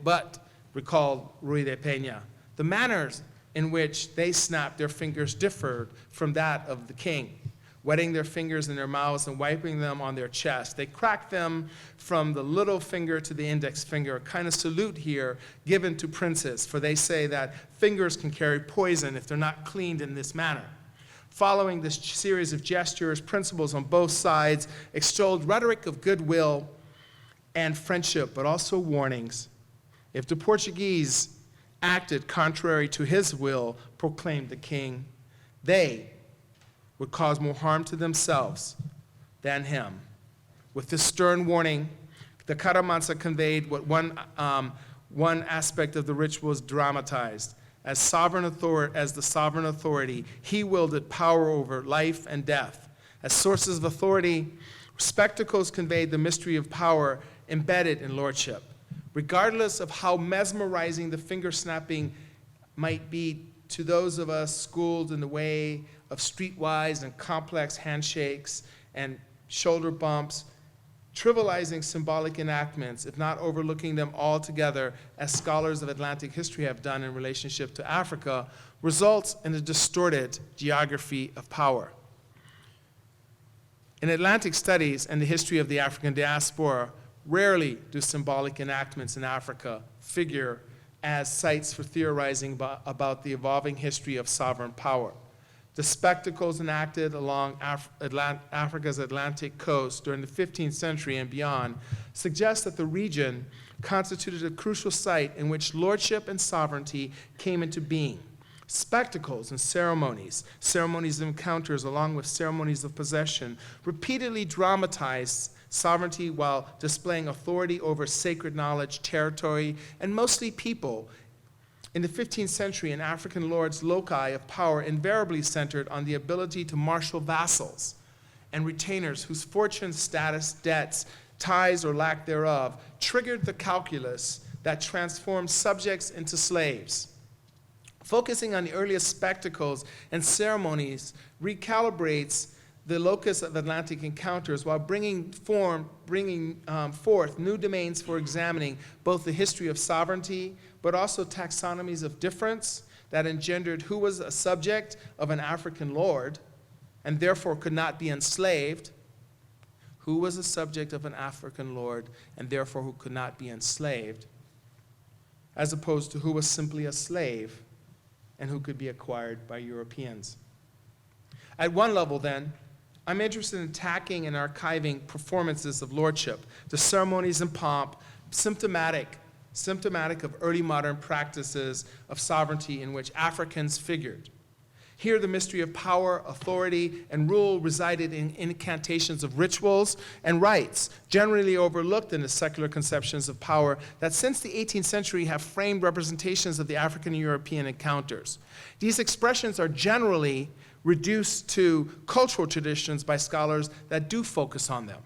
de Peña. The manners in which they snapped their fingers differed from that of the king, wetting their fingers in their mouths and wiping them on their chest. They cracked them from the little finger to the index finger, a kind of salute here given to princes, for they say that fingers can carry poison if they're not cleaned in this manner. Following this series of gestures, principals on both sides extolled rhetoric of goodwill and friendship, but also warnings. If the Portuguese acted contrary to his will, proclaimed the king, they would cause more harm to themselves than him. With this stern warning, the Caramansa conveyed what one aspect of the ritual was dramatized. As the sovereign authority, he wielded power over life and death. As sources of authority, spectacles conveyed the mystery of power embedded in lordship. Regardless of how mesmerizing the finger snapping might be to those of us schooled in the way of streetwise and complex handshakes and shoulder bumps, trivializing symbolic enactments, if not overlooking them altogether, as scholars of Atlantic history have done in relationship to Africa, results in a distorted geography of power. In Atlantic studies and the history of the African diaspora, rarely do symbolic enactments in Africa figure as sites for theorizing about the evolving history of sovereign power. The spectacles enacted along Africa's Atlantic coast during the 15th century and beyond suggest that the region constituted a crucial site in which lordship and sovereignty came into being. Spectacles and ceremonies of encounters along with ceremonies of possession, repeatedly dramatized sovereignty while displaying authority over sacred knowledge, territory, and mostly people. In the 15th century, an African lord's loci of power invariably centered on the ability to marshal vassals and retainers whose fortune, status, debts, ties, or lack thereof triggered the calculus that transformed subjects into slaves. Focusing on the earliest spectacles and ceremonies recalibrates the locus of Atlantic encounters while bringing forth new domains for examining both the history of sovereignty, but also taxonomies of difference that engendered who was a subject of an African lord and therefore could not be enslaved, who was a subject of an African lord and therefore who could not be enslaved, as opposed to who was simply a slave and who could be acquired by Europeans. At one level, then, I'm interested in tracking and archiving performances of lordship, the ceremonies and pomp, symptomatic of early modern practices of sovereignty in which Africans figured. Here, the mystery of power, authority, and rule resided in incantations of rituals and rites, generally overlooked in the secular conceptions of power that since the 18th century have framed representations of the African and European encounters. These expressions are generally reduced to cultural traditions by scholars that do focus on them.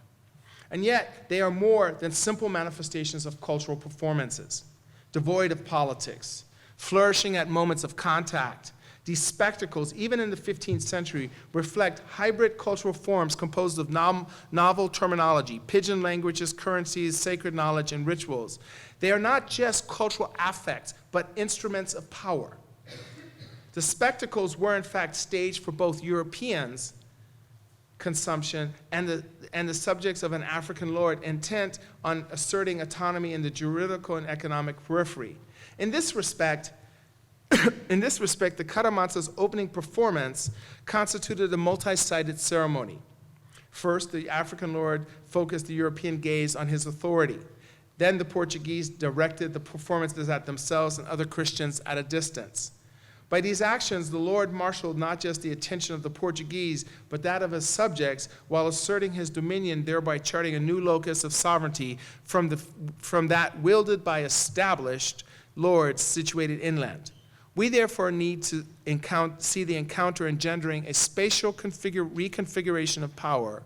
And yet, they are more than simple manifestations of cultural performances, devoid of politics, flourishing at moments of contact, These spectacles, even in the 15th century, reflect hybrid cultural forms composed of novel terminology, pidgin languages, currencies, sacred knowledge, and rituals. They are not just cultural affects, but instruments of power. The spectacles were, in fact, staged for both Europeans' consumption and the subjects of an African lord intent on asserting autonomy in the juridical and economic periphery. In this respect, the Karamansa's opening performance constituted a multi-sided ceremony. First, the African lord focused the European gaze on his authority. Then the Portuguese directed the performances at themselves and other Christians at a distance. By these actions, the Lord marshaled not just the attention of the Portuguese, but that of his subjects, while asserting his dominion, thereby charting a new locus of sovereignty from that wielded by established lords situated inland. We therefore need to see the encounter engendering a spatial reconfiguration of power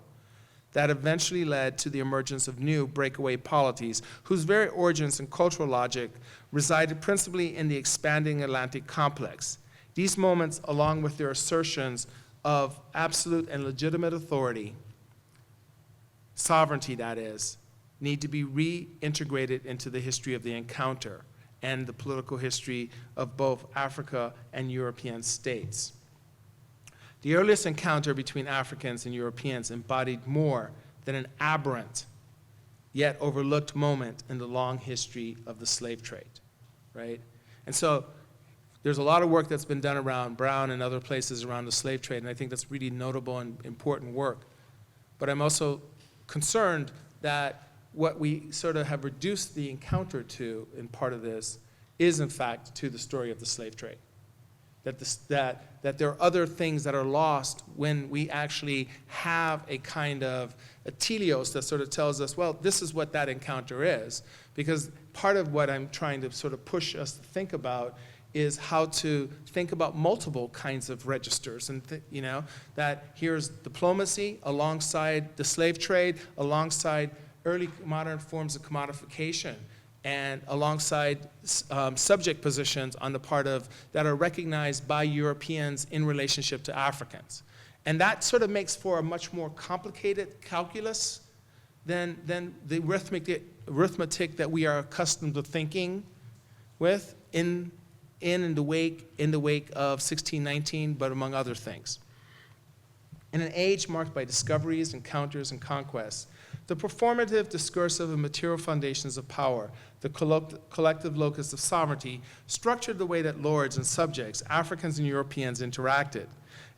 that eventually led to the emergence of new breakaway polities, whose very origins and cultural logic resided principally in the expanding Atlantic complex. These moments, along with their assertions of absolute and legitimate authority, sovereignty that is, need to be reintegrated into the history of the encounter and the political history of both Africa and European states. The earliest encounter between Africans and Europeans embodied more than an aberrant, yet overlooked moment in the long history of the slave trade, right? And so there's a lot of work that's been done around Brown and other places around the slave trade, and I think that's really notable and important work. But I'm also concerned that what we sort of have reduced the encounter to in part of this is, in fact, to the story of the slave trade. That there are other things that are lost when we actually have a kind of a teleos that sort of tells us, well, this is what that encounter is. Because part of what I'm trying to sort of push us to think about is how to think about multiple kinds of registers. And that here's diplomacy alongside the slave trade, alongside early modern forms of commodification, and alongside subject positions on the part of that are recognized by Europeans in relationship to Africans. And that sort of makes for a much more complicated calculus than the arithmetic that we are accustomed to thinking with in the wake of 1619, but among other things. In an age marked by discoveries, encounters, and conquests, the performative, discursive, and material foundations of power, the collective locus of sovereignty, structured the way that lords and subjects, Africans and Europeans, interacted.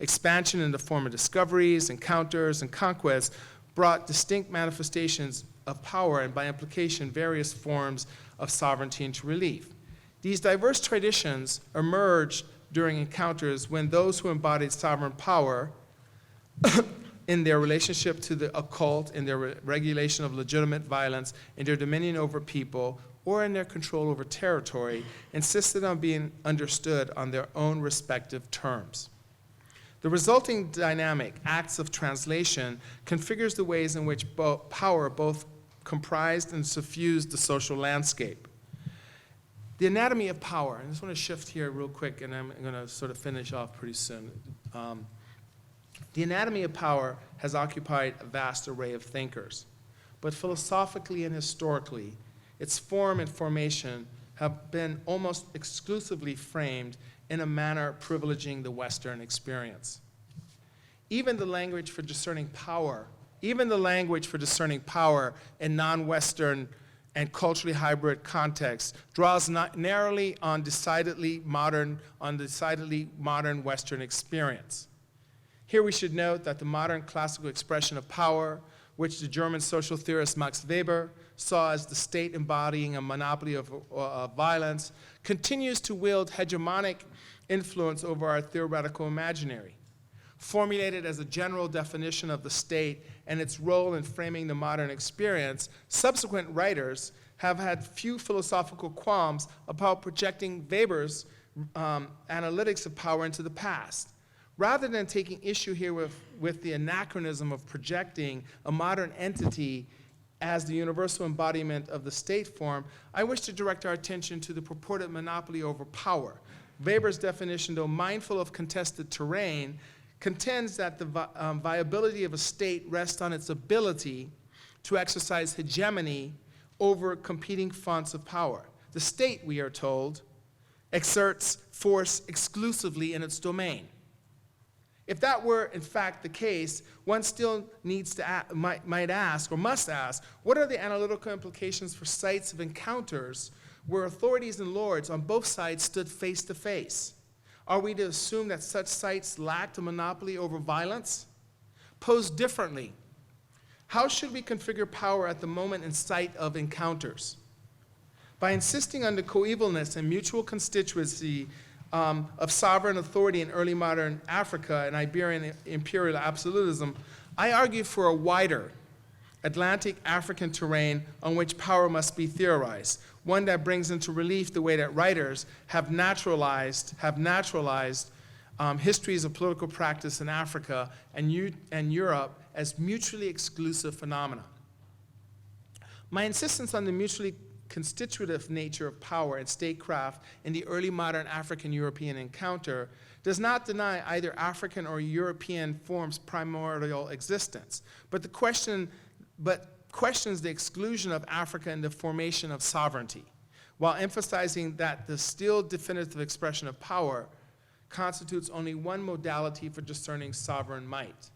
Expansion in the form of discoveries, encounters, and conquests brought distinct manifestations of power and, by implication, various forms of sovereignty into relief. These diverse traditions emerged during encounters when those who embodied sovereign power in their relationship to the occult, in their regulation of legitimate violence, in their dominion over people, or in their control over territory, insisted on being understood on their own respective terms. The resulting dynamic, acts of translation, configures the ways in which power both comprised and suffused the social landscape. The anatomy of power, and I just want to shift here real quick, and I'm going to sort of finish off pretty soon. The anatomy of power has occupied a vast array of thinkers, but philosophically and historically, its form and formation have been almost exclusively framed in a manner privileging the Western experience. Even the language for discerning power in non-Western and culturally hybrid contexts draws not narrowly on decidedly modern Western experience. Here we should note that the modern classical expression of power, which the German social theorist Max Weber saw as the state embodying a monopoly of violence, continues to wield hegemonic influence over our theoretical imaginary. Formulated as a general definition of the state and its role in framing the modern experience, subsequent writers have had few philosophical qualms about projecting Weber's analytics of power into the past. Rather than taking issue here with the anachronism of projecting a modern entity as the universal embodiment of the state form, I wish to direct our attention to the purported monopoly over power, Weber's definition, though mindful of contested terrain, contends that the viability of a state rests on its ability to exercise hegemony over competing fronts of power. The state, we are told, exerts force exclusively in its domain. If that were, in fact, the case, one still needs to might ask, or must ask, what are the analytical implications for sites of encounters where authorities and lords on both sides stood face to face? Are we to assume that such sites lacked a monopoly over violence? Posed differently, how should we configure power at the moment and site of encounters? By insisting on the coevalness and mutual constituency of sovereign authority in early modern Africa and Iberian imperial absolutism, I argue for a wider Atlantic African terrain on which power must be theorized, one that brings into relief the way that writers have naturalized histories of political practice in Africa and Europe as mutually exclusive phenomena. My insistence on the mutually constitutive nature of power and statecraft in the early modern African-European encounter does not deny either African or European forms' primordial existence, but questions the exclusion of Africa in the formation of sovereignty, while emphasizing that the still definitive expression of power constitutes only one modality for discerning sovereign might.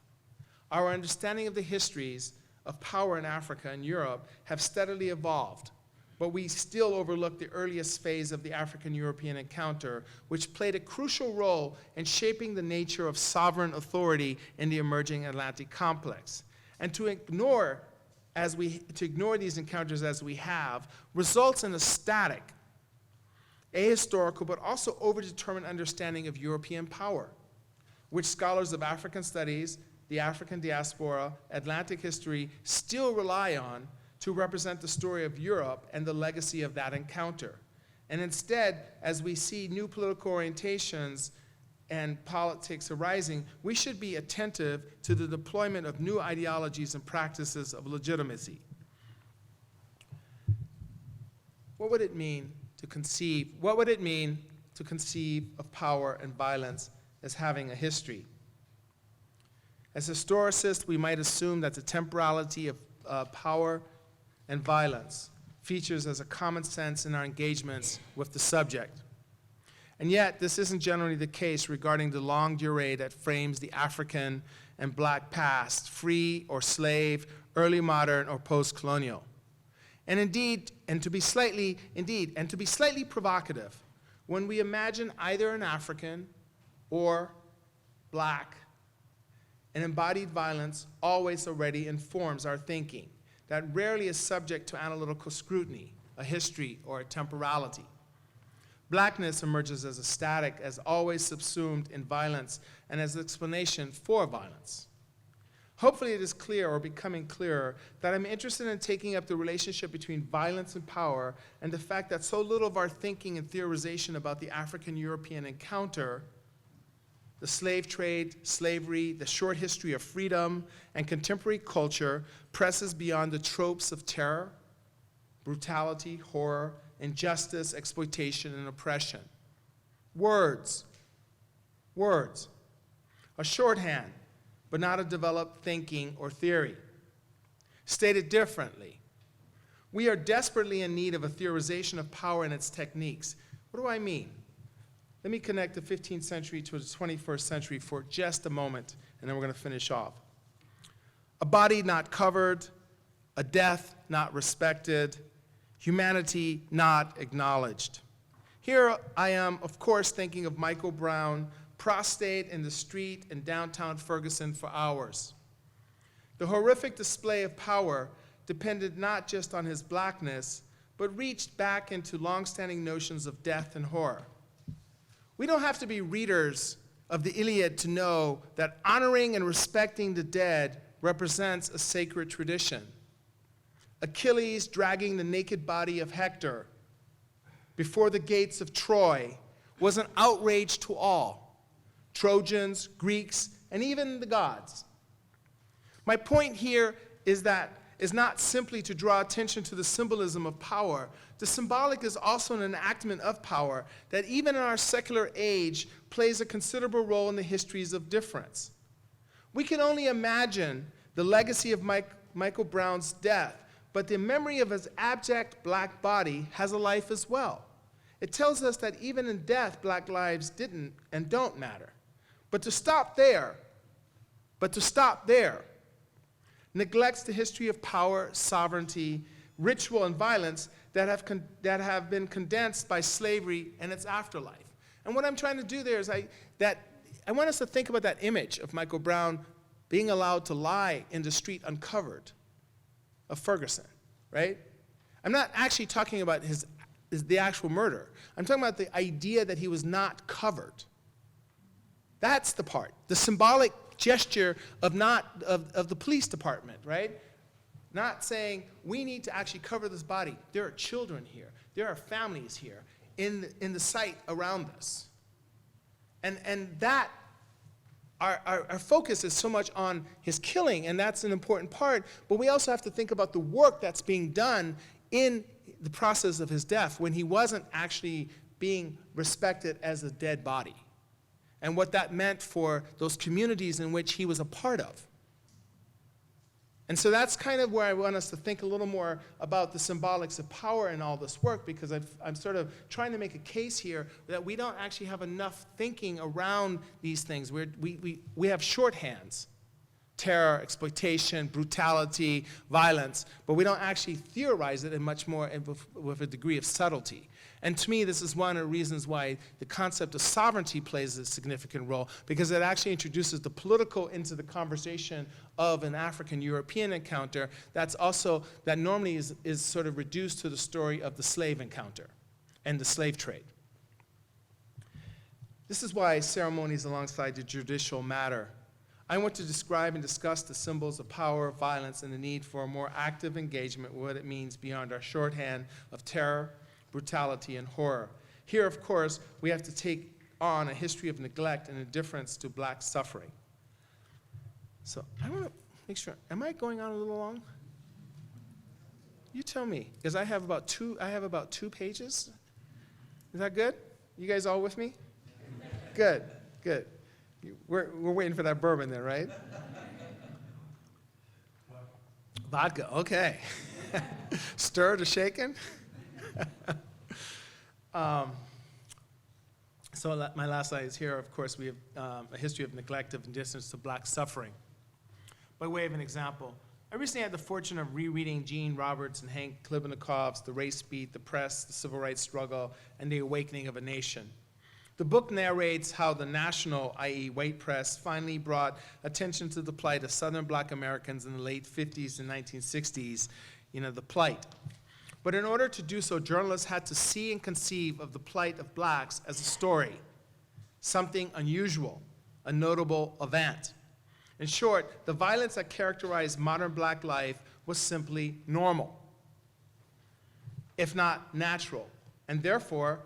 Our understanding of the histories of power in Africa and Europe have steadily evolved, but we still overlook the earliest phase of the African-European encounter, which played a crucial role in shaping the nature of sovereign authority in the emerging Atlantic complex. And to ignore these encounters as we have results in a static, ahistorical, but also overdetermined understanding of European power, which scholars of African studies, the African diaspora, Atlantic history still rely on to represent the story of Europe and the legacy of that encounter. And instead, as we see new political orientations and politics arising, we should be attentive to the deployment of new ideologies and practices of legitimacy. What would it mean to conceive of power and violence as having a history? As historicists, we might assume that the temporality of power and violence features as a common sense in our engagements with the subject. And yet, this isn't generally the case regarding the longue durée that frames the African and Black past, free or slave, early modern or post-colonial. And to be slightly provocative, when we imagine either an African or Black, an embodied violence always already informs our thinking, that rarely is subject to analytical scrutiny, a history, or a temporality. Blackness emerges as a static, as always subsumed in violence, and as an explanation for violence. Hopefully it is clear, or becoming clearer, that I'm interested in taking up the relationship between violence and power, and the fact that so little of our thinking and theorization about the African-European encounter, the slave trade, slavery, the short history of freedom, and contemporary culture presses beyond the tropes of terror, brutality, horror, injustice, exploitation, and oppression. Words. A shorthand, but not a developed thinking or theory. Stated differently, we are desperately in need of a theorization of power and its techniques. What do I mean? Let me connect the 15th century to the 21st century for just a moment, and then we're going to finish off. A body not covered, a death not respected, humanity not acknowledged. Here I am, of course, thinking of Michael Brown, prostrate in the street in downtown Ferguson for hours. The horrific display of power depended not just on his blackness, but reached back into long-standing notions of death and horror. We don't have to be readers of the Iliad to know that honoring and respecting the dead represents a sacred tradition. Achilles dragging the naked body of Hector before the gates of Troy was an outrage to all, Trojans, Greeks, and even the gods. My point here is that is not simply to draw attention to the symbolism of power. The symbolic is also an enactment of power that even in our secular age plays a considerable role in the histories of difference. We can only imagine the legacy of Michael Brown's death, but the memory of his abject black body has a life as well. It tells us that even in death, black lives didn't and don't matter. But to stop there neglects the history of power, sovereignty, ritual, and violence that have been condensed by slavery and its afterlife. And what I'm trying to do there is I want us to think about that image of Michael Brown being allowed to lie in the street uncovered of Ferguson, right? I'm not actually talking about the actual murder. I'm talking about the idea that he was not covered. That's the part, the symbolic gesture of the police department, right? Not saying we need to actually cover this body. There are children here. There are families here in the site around us. And that our focus is so much on his killing, and that's an important part, but we also have to think about the work that's being done in the process of his death when he wasn't actually being respected as a dead body, and what that meant for those communities in which he was a part of. And so that's kind of where I want us to think a little more about the symbolics of power in all this work, because I'm sort of trying to make a case here that we don't actually have enough thinking around these things. We have shorthands: terror, exploitation, brutality, violence, but we don't actually theorize it in much more with a degree of subtlety. And to me, this is one of the reasons why the concept of sovereignty plays a significant role, because it actually introduces the political into the conversation of an African-European encounter that normally is sort of reduced to the story of the slave encounter and the slave trade. This is why ceremonies alongside the judicial matter. I want to describe and discuss the symbols of power, violence, and the need for a more active engagement with what it means beyond our shorthand of terror, brutality, and horror. Here, of course, we have to take on a history of neglect and indifference to black suffering. So I want to make sure, am I going on a little long? You tell me, because I have about two pages. Is that good? You guys all with me? Good, good. We're waiting for that bourbon then, right? Vodka, okay. Stirred or shaken? So my last slide is here. Of course, we have a history of neglect of indifference to black suffering. By way of an example, I recently had the fortune of rereading Gene Roberts and Hank Klibnikov's The Race Beat, The Press, The Civil Rights Struggle, and the Awakening of a Nation. The book narrates how the national, i.e. white press, finally brought attention to the plight of Southern black Americans in the late 50s and 1960s, the plight. But in order to do so, journalists had to see and conceive of the plight of blacks as a story, something unusual, a notable event. In short, the violence that characterized modern black life was simply normal, if not natural, and therefore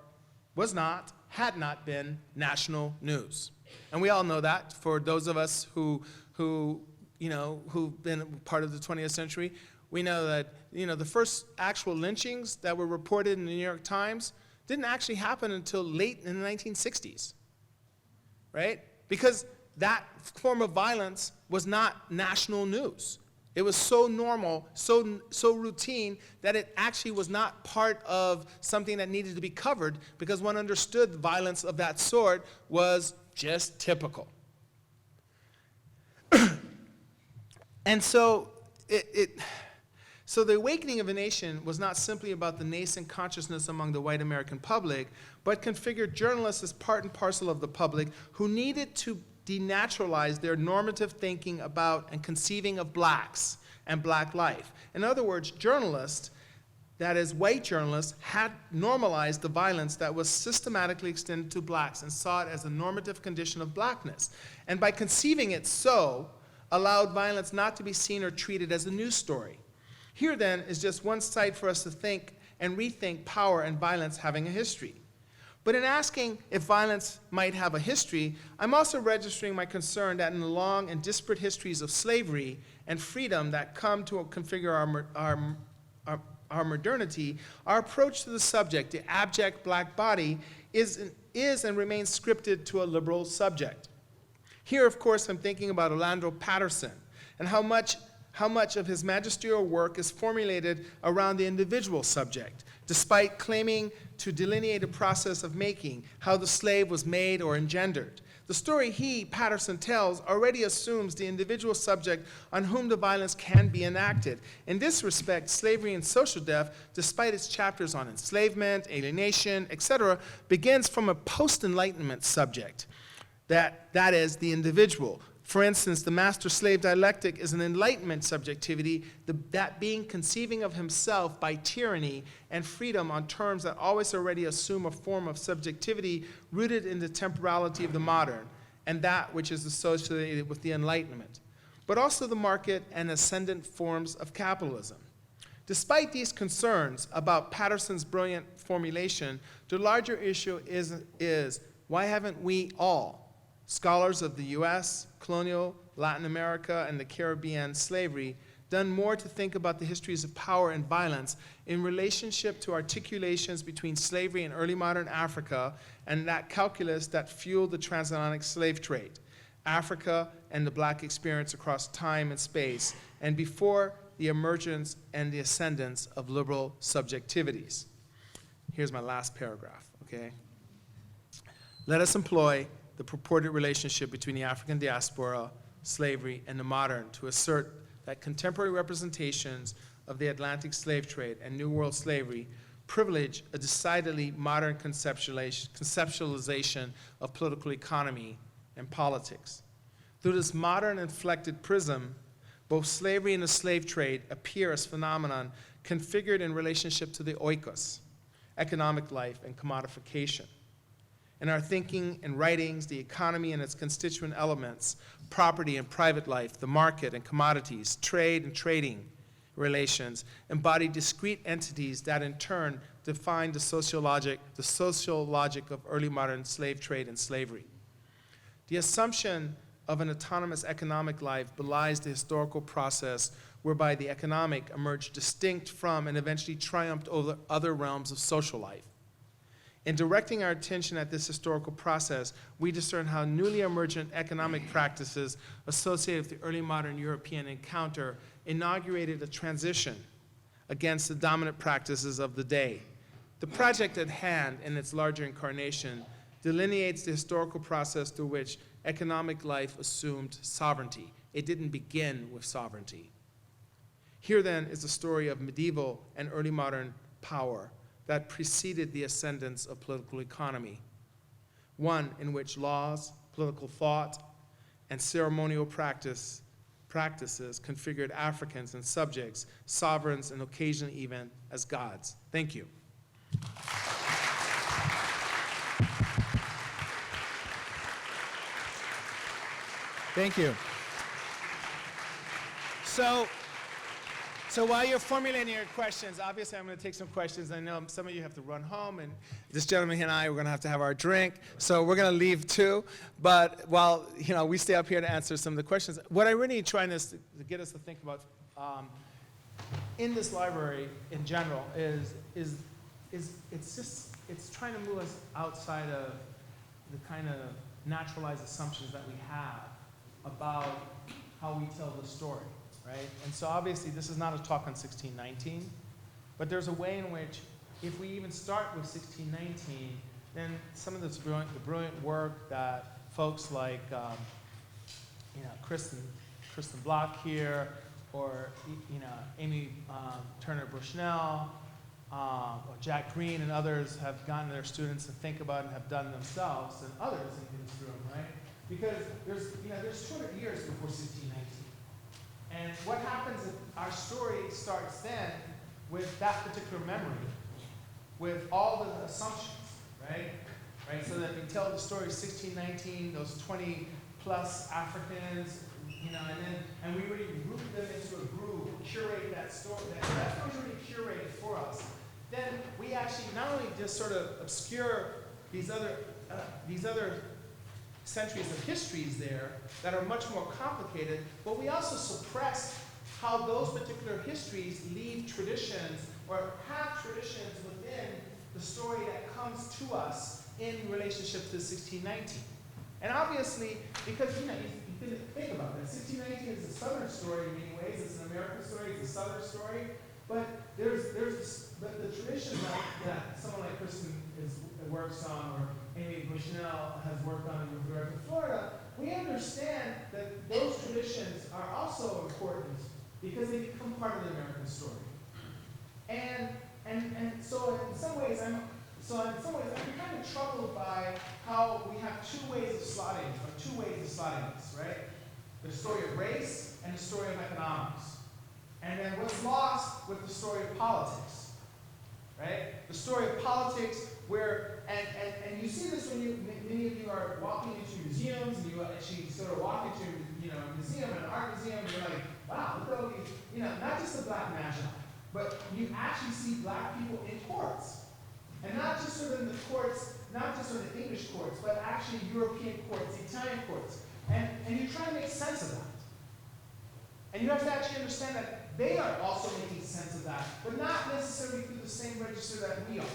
had not been national news. And we all know that. For those of us who've been part of the 20th century, we know that the first actual lynchings that were reported in the New York Times didn't actually happen until late in the 1960s, right? Because that form of violence was not national news. It was so normal, so routine, that it actually was not part of something that needed to be covered, because one understood violence of that sort was just typical. And so So the awakening of a nation was not simply about the nascent consciousness among the white American public, but configured journalists as part and parcel of the public who needed to denaturalize their normative thinking about and conceiving of blacks and black life. In other words, journalists, that is, white journalists, had normalized the violence that was systematically extended to blacks and saw it as a normative condition of blackness. And by conceiving it so, allowed violence not to be seen or treated as a news story. Here, then, is just one site for us to think and rethink power and violence having a history. But in asking if violence might have a history, I'm also registering my concern that in the long and disparate histories of slavery and freedom that come to configure our modernity, our approach to the subject, the abject black body, is and remains scripted to a liberal subject. Here, of course, I'm thinking about Orlando Patterson and how much of his magisterial work is formulated around the individual subject, despite claiming to delineate a process of making, how the slave was made or engendered. The story Patterson, tells already assumes the individual subject on whom the violence can be enacted. In this respect, Slavery and Social Death, despite its chapters on enslavement, alienation, etc., begins from a post-Enlightenment subject, that is, the individual. For instance, the master-slave dialectic is an Enlightenment subjectivity, that being conceiving of himself by tyranny and freedom on terms that always already assume a form of subjectivity rooted in the temporality of the modern, and that which is associated with the Enlightenment, but also the market and ascendant forms of capitalism. Despite these concerns about Patterson's brilliant formulation, the larger issue is why haven't we all, scholars of the US, colonial, Latin America, and the Caribbean slavery, done more to think about the histories of power and violence in relationship to articulations between slavery and early modern Africa and that calculus that fueled the transatlantic slave trade, Africa and the black experience across time and space, and before the emergence and the ascendance of liberal subjectivities. Here's my last paragraph, okay? Let us employ the purported relationship between the African diaspora, slavery, and the modern to assert that contemporary representations of the Atlantic slave trade and New World slavery privilege a decidedly modern conceptualization of political economy and politics. Through this modern inflected prism, both slavery and the slave trade appear as phenomenon configured in relationship to the oikos, economic life and commodification. In our thinking and writings, the economy and its constituent elements, property and private life, the market and commodities, trade and trading relations, embody discrete entities that in turn define the social logic of early modern slave trade and slavery. The assumption of an autonomous economic life belies the historical process whereby the economic emerged distinct from and eventually triumphed over other realms of social life. In directing our attention at this historical process, we discern how newly emergent economic practices associated with the early modern European encounter inaugurated a transition against the dominant practices of the day. The project at hand, in its larger incarnation, delineates the historical process through which economic life assumed sovereignty. It didn't begin with sovereignty. Here then is the story of medieval and early modern power that preceded the ascendance of political economy, one in which laws, political thought, and ceremonial practices configured Africans and subjects, sovereigns, and occasionally even as gods. Thank you. Thank you. So while you're formulating your questions, obviously I'm going to take some questions. I know some of you have to run home, and this gentleman and I, we're going to have our drink. So we're going to leave too. But while we stay up here to answer some of the questions, what I'm really trying to get us to think about in this library in general is it's trying to move us outside of the kind of naturalized assumptions that we have about how we tell the story. Right? And so obviously this is not a talk on 1619, but there's a way in which if we even start with 1619, then some of the brilliant work that folks like Kristen Block here, or Amy Turner Bushnell, or Jack Green and others have gotten their students to think about and have done themselves, and others in this room, right? Because there's 200 years before 1619. And what happens if our story starts then with that particular memory, with all the assumptions, right? So that we tell the story of 1619, those 20 plus Africans, and we really root them into a groove, curate that story, that story's really curated for us. Then we actually not only just sort of obscure these other centuries of histories there that are much more complicated, but we also suppress how those particular histories leave traditions or have traditions within the story that comes to us in relationship to 1619. And obviously, because you didn't think about it, 1619 is a Southern story in many ways. It's an American story, it's a Southern story, but there's the tradition that someone like Kristen works on, or Amy Bushnell has worked on with regard to Florida. We understand that those traditions are also important because they become part of the American story. And so in some ways I'm kind of troubled by how we have two ways of slotting this, right? The story of race and the story of economics. And then what's lost with the story of politics, right? The story of politics where, and you see this when many of you are walking into museums, and you actually sort of walk into, a museum, an art museum, and you're like, wow, look at all these, not just the black magi, but you actually see black people in courts. And not just sort of in the courts, not just sort of English courts, but actually European courts, Italian courts. And you try to make sense of that. And you have to actually understand that they are also making sense of that, but not necessarily through the same register that we are.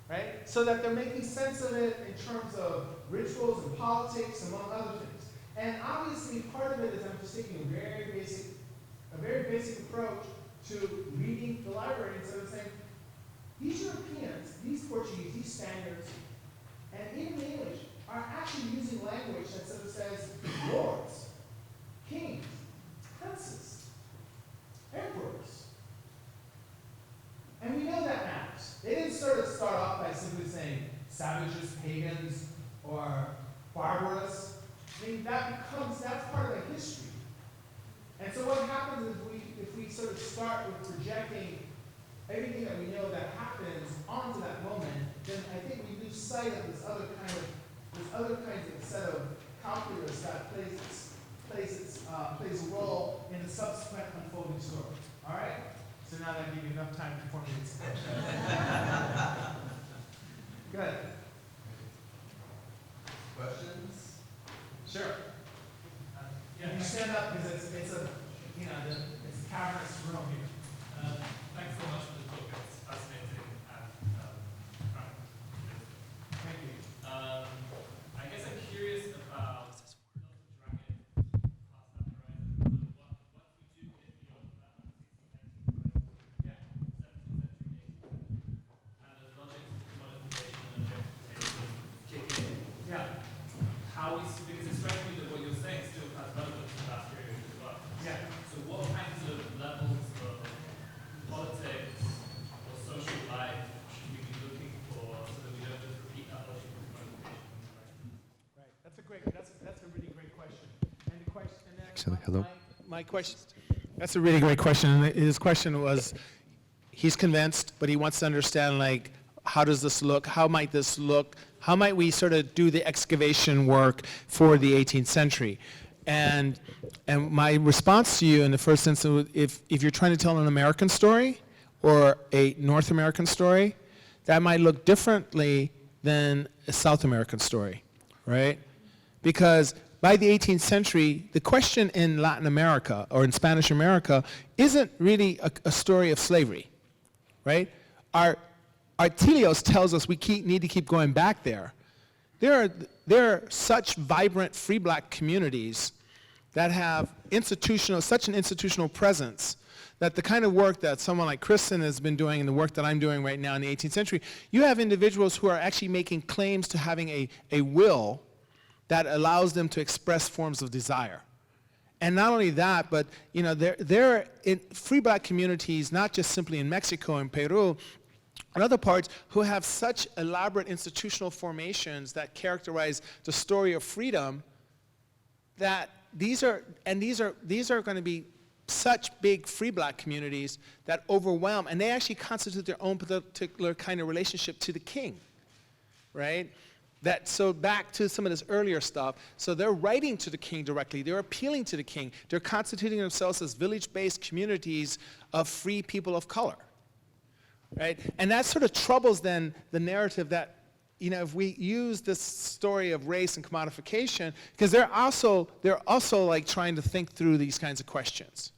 Right? So that they're making sense of it in terms of rituals and politics, among other things. And obviously part of it is I'm just taking a very basic approach to reading the library instead of saying, these Europeans, these Portuguese, these Spaniards, and even the English are actually using language that sort of says lords, kings, princes, emperors. And we know that matters. They didn't sort of start off by simply saying savages, pagans, or barbarous. I mean, that's part of the history. And so what happens is if we sort of start with projecting everything that we know that happens onto that moment, then I think we lose sight of this other kind of set of calculus that plays a role in the subsequent unfolding story. All right? So now that I give you enough time to formulate some questions. Good. Questions? Sure. If you stand up because it's a cavernous room here. Thanks so much for the talk. It's fascinating and Thank you. I guess I'm curious about not to drag it past that horizon. What would you get beyond that 16th century, 17th century, 18th century, and as logic, commodification, and objectification kick in? Yeah. Because it strikes me that what you're saying still has relevance to that period as well. Yeah. So what kinds of levels of politics or social life should we be looking for so that we don't just repeat that logic of commodification? Right. That's a really great question. And the question. Actually, hello. My question. That's a really great question. And his question was, he's convinced, but he wants to understand, like, how does this look? How might this look? How might we sort of do the excavation work for the 18th century? And my response to you in the first instance, if you're trying to tell an American story or a North American story, that might look differently than a South American story, right? Because by the 18th century, the question in Latin America or in Spanish America isn't really a story of slavery, right? Our Telios tells us we need to keep going back there. There are such vibrant free black communities that have such an institutional presence that the kind of work that someone like Kristen has been doing and the work that I'm doing right now in the 18th century, you have individuals who are actually making claims to having a will that allows them to express forms of desire. And not only that, but there are in free black communities, not just simply in Mexico and Peru, and other parts who have such elaborate institutional formations that characterize the story of freedom, that these are going to be such big free black communities that overwhelm, and they actually constitute their own particular kind of relationship to the king, right? So back to some of this earlier stuff, so they're writing to the king directly, they're appealing to the king, they're constituting themselves as village-based communities of free people of color. Right? And that sort of troubles then the narrative that if we use this story of race and commodification, because they're also like trying to think through these kinds of questions.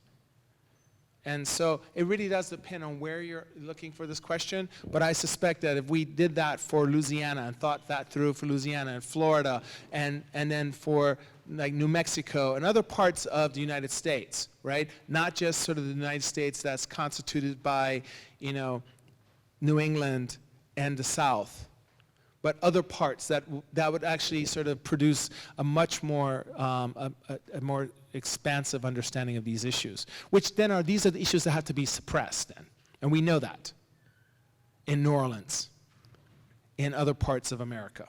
And so it really does depend on where you're looking for this question, but I suspect that if we did that for Louisiana and thought that through for Louisiana and Florida and then for like New Mexico and other parts of the United States, right? Not just sort of the United States that's constituted by, New England and the South, but other parts that would actually sort of produce a much more, a more expansive understanding of these issues, which then these are the issues that have to be suppressed then. And we know that in New Orleans, in other parts of America.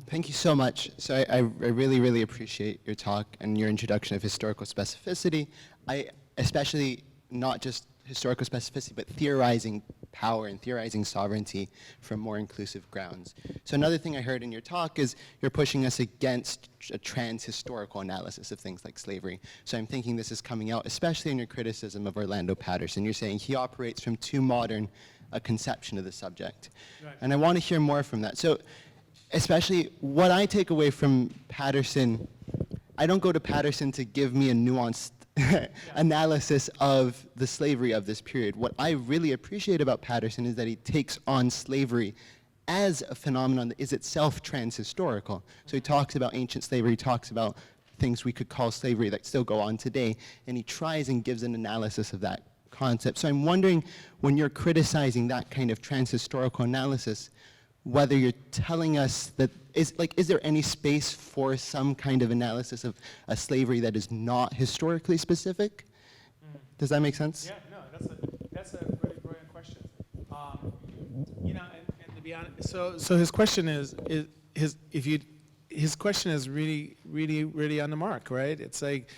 Thank you so much. So I really, really appreciate your talk and your introduction of historical specificity. Especially not just historical specificity, but theorizing power and theorizing sovereignty from more inclusive grounds. So another thing I heard in your talk is you're pushing us against a trans-historical analysis of things like slavery. So I'm thinking this is coming out, especially in your criticism of Orlando Patterson. You're saying he operates from too modern a conception of the subject. Right. And I want to hear more from that. So especially what I take away from Patterson, I don't go to Patterson to give me a nuanced analysis of the slavery of this period. What I really appreciate about Patterson is that he takes on slavery as a phenomenon that is itself trans-historical. So he talks about ancient slavery, he talks about things we could call slavery that still go on today, and he tries and gives an analysis of that concept. So I'm wondering, when you're criticizing that kind of trans-historical analysis, whether you're telling us that, is there any space for some kind of analysis of a slavery that is not historically specific? Does that make sense? Yeah, no, that's a really brilliant question. And to be honest, so his question is his question is really, really, really on the mark, right? It's like,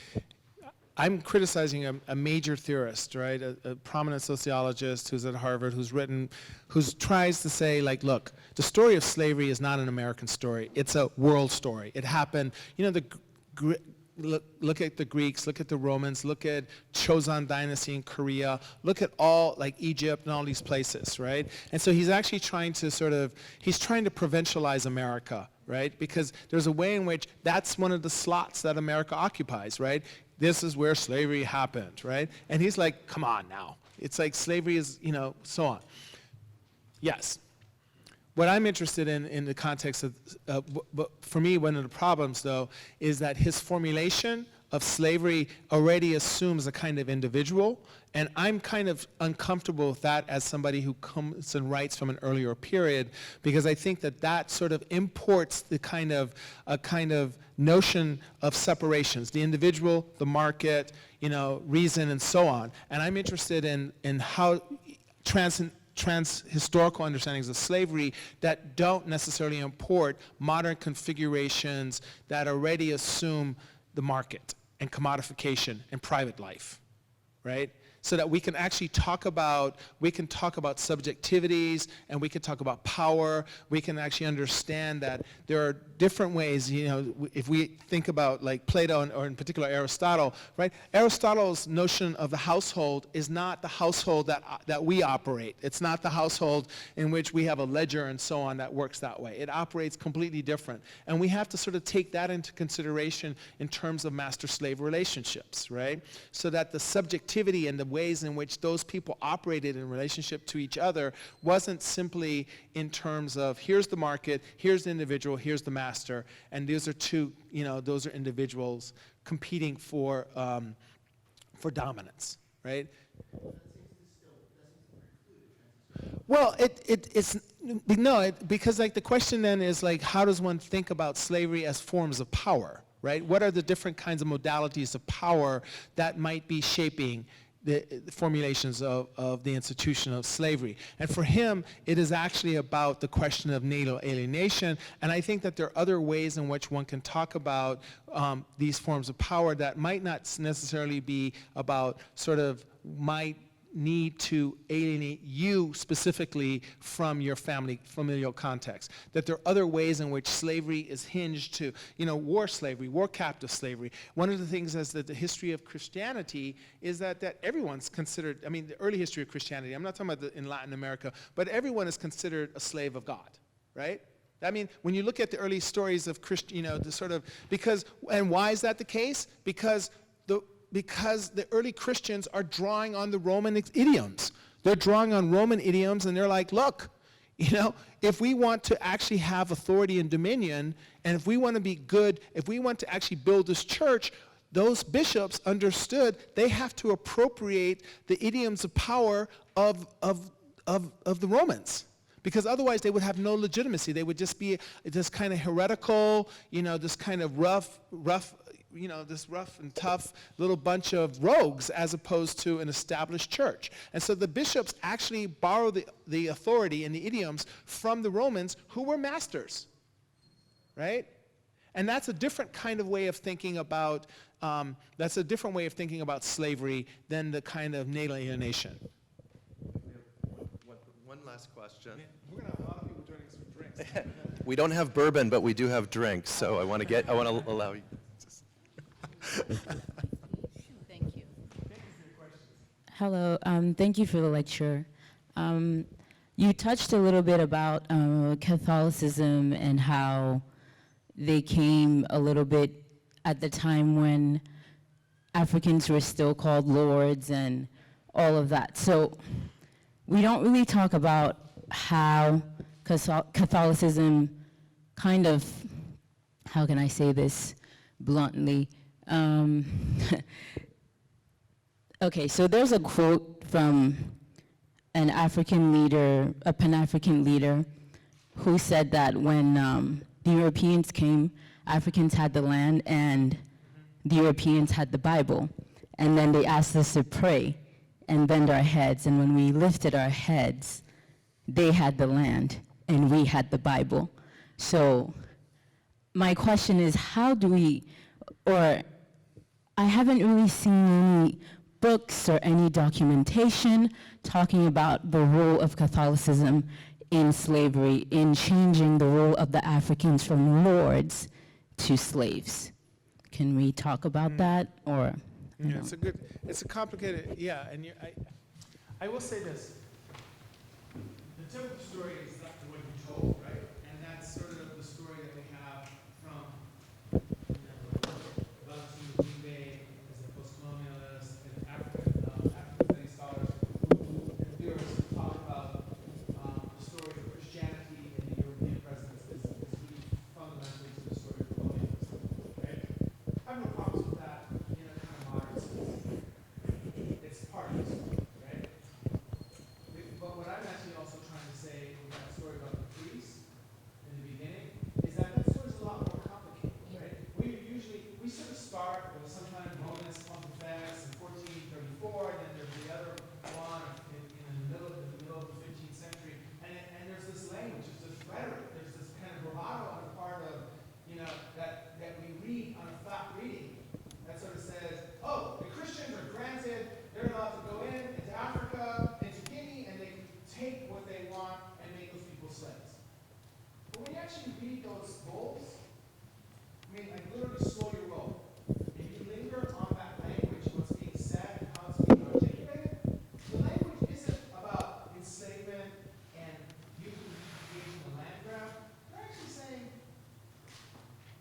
I'm criticizing a major theorist, right? A prominent sociologist who's at Harvard, who tries to say, like, look, the story of slavery is not an American story. It's a world story. It happened, look at the Greeks, look at the Romans, look at Chosun dynasty in Korea, look at all, like Egypt and all these places, right? And so he's actually trying to he's trying to provincialize America, right? Because there's a way in which that's one of the slots that America occupies, right? This is where slavery happened, right? And he's like, come on now. It's like slavery is, so on. Yes. What I'm interested in the context of, for me, one of the problems, though, is that his formulation of slavery already assumes a kind of individual, and I'm kind of uncomfortable with that as somebody who comes and writes from an earlier period, because I think that sort of imports a kind of notion of separations, the individual, the market, reason, and so on. And I'm interested in how trans-historical understandings of slavery that don't necessarily import modern configurations that already assume the market and commodification and private life, right? So that we can actually talk about subjectivities, and we can talk about power. We can actually understand that there are different ways, if we think about like Plato or in particular Aristotle, right? Aristotle's notion of the household is not the household that we operate. It's not the household in which we have a ledger and so on that works that way. It operates completely different. And we have to sort of take that into consideration in terms of master-slave relationships, right? So that the subjectivity and the ways in which those people operated in relationship to each other wasn't simply in terms of here's the market, here's the individual, here's the master, and those are those are individuals competing for dominance, right? Well, because like the question then is like, how does one think about slavery as forms of power, right? What are the different kinds of modalities of power that might be shaping the formulations of the institution of slavery? And for him, it is actually about the question of natal alienation, and I think that there are other ways in which one can talk about these forms of power that might not necessarily be about sort of my need to alienate you specifically from your familial context. That there are other ways in which slavery is hinged to, war slavery, war captive slavery. One of the things is that the history of Christianity is that everyone's considered, the early history of Christianity, I'm not talking about in Latin America, but everyone is considered a slave of God, right? When you look at the early stories of and why is that the case? Because the early Christians are drawing on the Roman idioms. They're drawing on Roman idioms, and they're like, look, if we want to actually have authority and dominion, and if we want to be good, if we want to actually build this church, those bishops understood they have to appropriate the idioms of power of the Romans. Because otherwise they would have no legitimacy. They would just be this kind of heretical, this kind of rough, this rough and tough little bunch of rogues as opposed to an established church. And so the bishops actually borrow the authority and the idioms from the Romans who were masters, right? And that's a different kind of way of thinking about, slavery than the kind of alienation. One last question. We're going to have a lot of people joining us for drinks. We don't have bourbon, but we do have drinks, so I want to allow you. Thank you. Hello, thank you for the lecture. You touched a little bit about Catholicism and how they came a little bit at the time when Africans were still called lords and all of that. So we don't really talk about how Catholicism kind of, how can I say this bluntly? Okay, so there's a quote from an African leader, a Pan-African leader, who said that when the Europeans came, Africans had the land and the Europeans had the Bible. And then they asked us to pray and bend our heads. And when we lifted our heads, they had the land and we had the Bible. So my question is, how do we, or I haven't really seen any books or any documentation talking about the role of Catholicism in slavery, in changing the role of the Africans from lords to slaves. Can we talk about that, or? Yeah, it's a complicated, and I will say this. The typical story is not the one you told, right? And that's sort of the story that we have from, Valentino Uribe as a post-colonialist and African study scholars and theorists who talk about the story of Christianity and the European presence is really fundamentally to the story of colonialism, right? I have no problems with that in a kind of modern sense. It's part of the story, right? But what I'm actually also trying to say with that story about the priests in the beginning is that story is a lot more complicated, right? We sort of start with sometime Romanus Pontifex in 1434, and then there's the other one in the middle of the 15th century, and there's this language, there's this rhetoric, there's this kind of bravado on the part of, that we read on a flat reading that sort of says, oh, the Christians are granted, they're allowed to go into Africa, into Guinea, and they can take what they want and make those people slaves. But when you actually read those bulls, literally slow your roll, and you linger on that language, what's being said and how it's being articulated, the language isn't about enslavement and you engaging in the land grab. They're actually saying,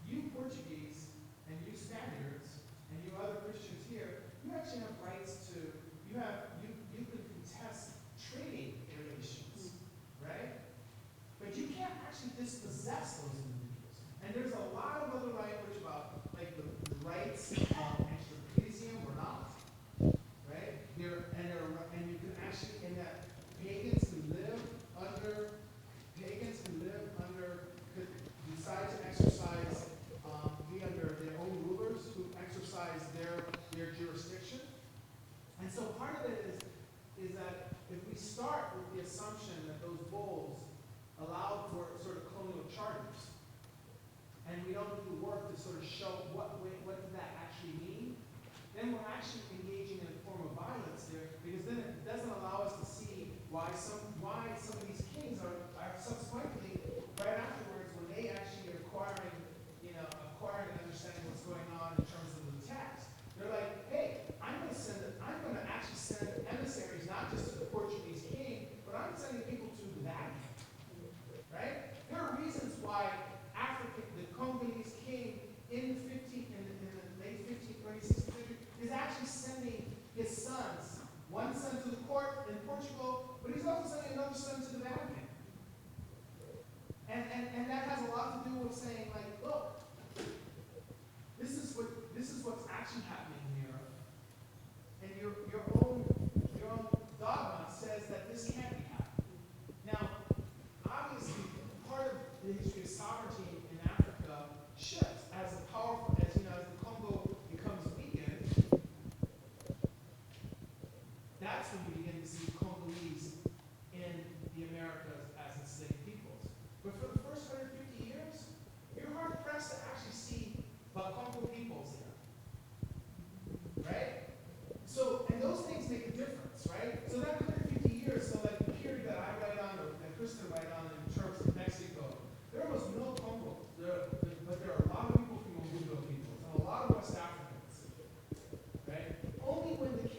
you Portuguese and you Spaniards and you other Christians here, you actually have rights to, you can contest trading relations, right? But you can't actually dispossess those individuals. And there's a lot of other language about the rights of extraecclesiam or not, right? And you can actually, in that pagans who live under, could decide to exercise, be under their own rulers who exercise their jurisdiction. And so part of it is that if we start with the assumption that those bulls allowed for sort of colonial charters, and we don't do the work to sort of show what does that actually mean, then we're actually engaging in a form of violence there, because then it doesn't can be happy. Now, obviously, part of the history of sovereignty in Africa shifts as the Congo becomes weakened. That's when you begin to see Congolese in the Americas as enslaved peoples. But for the first 150 years, you're hard pressed to actually see Congo peoples there. Right? So, and those things make a difference, right? So that 150 years, so like the period that I write on, or that Kristen write on in terms of Mexico, there was no Congo, but there are a lot of people from Obudo peoples, and a lot of West Africans, right? Only when the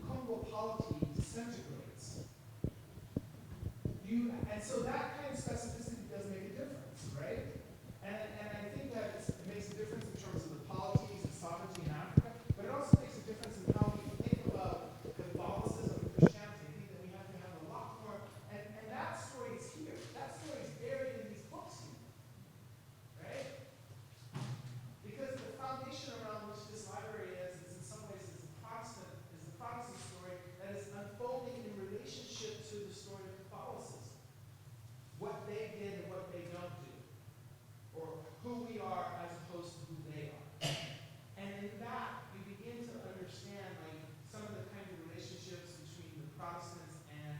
Congo polity disintegrates, and so that kind of specificity does make a difference, right? And I think that it makes a difference in terms of the polities and sovereignty in Africa, but it also makes a difference in how we think about Catholicism and Christianity. I think that we have to have a lot more, and that story is here. That story is buried in these books here, right? Because the foundation around which this library is in some ways is the Protestant story that is unfolding in relationship to the story of Catholicism. What they did and what they don't do, or who we are as opposed to who they are. And in that, we begin to understand like some of the kind of relationships between the Protestants and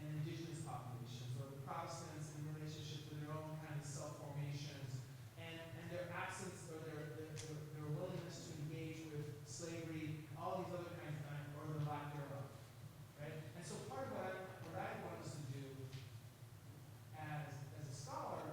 indigenous populations, or the Protestants in relationship to their own kind of self-formations, and their absence or their willingness to engage with slavery, all these other kinds of things, or the lack thereof. Right? And so part of what I want us to do as a scholar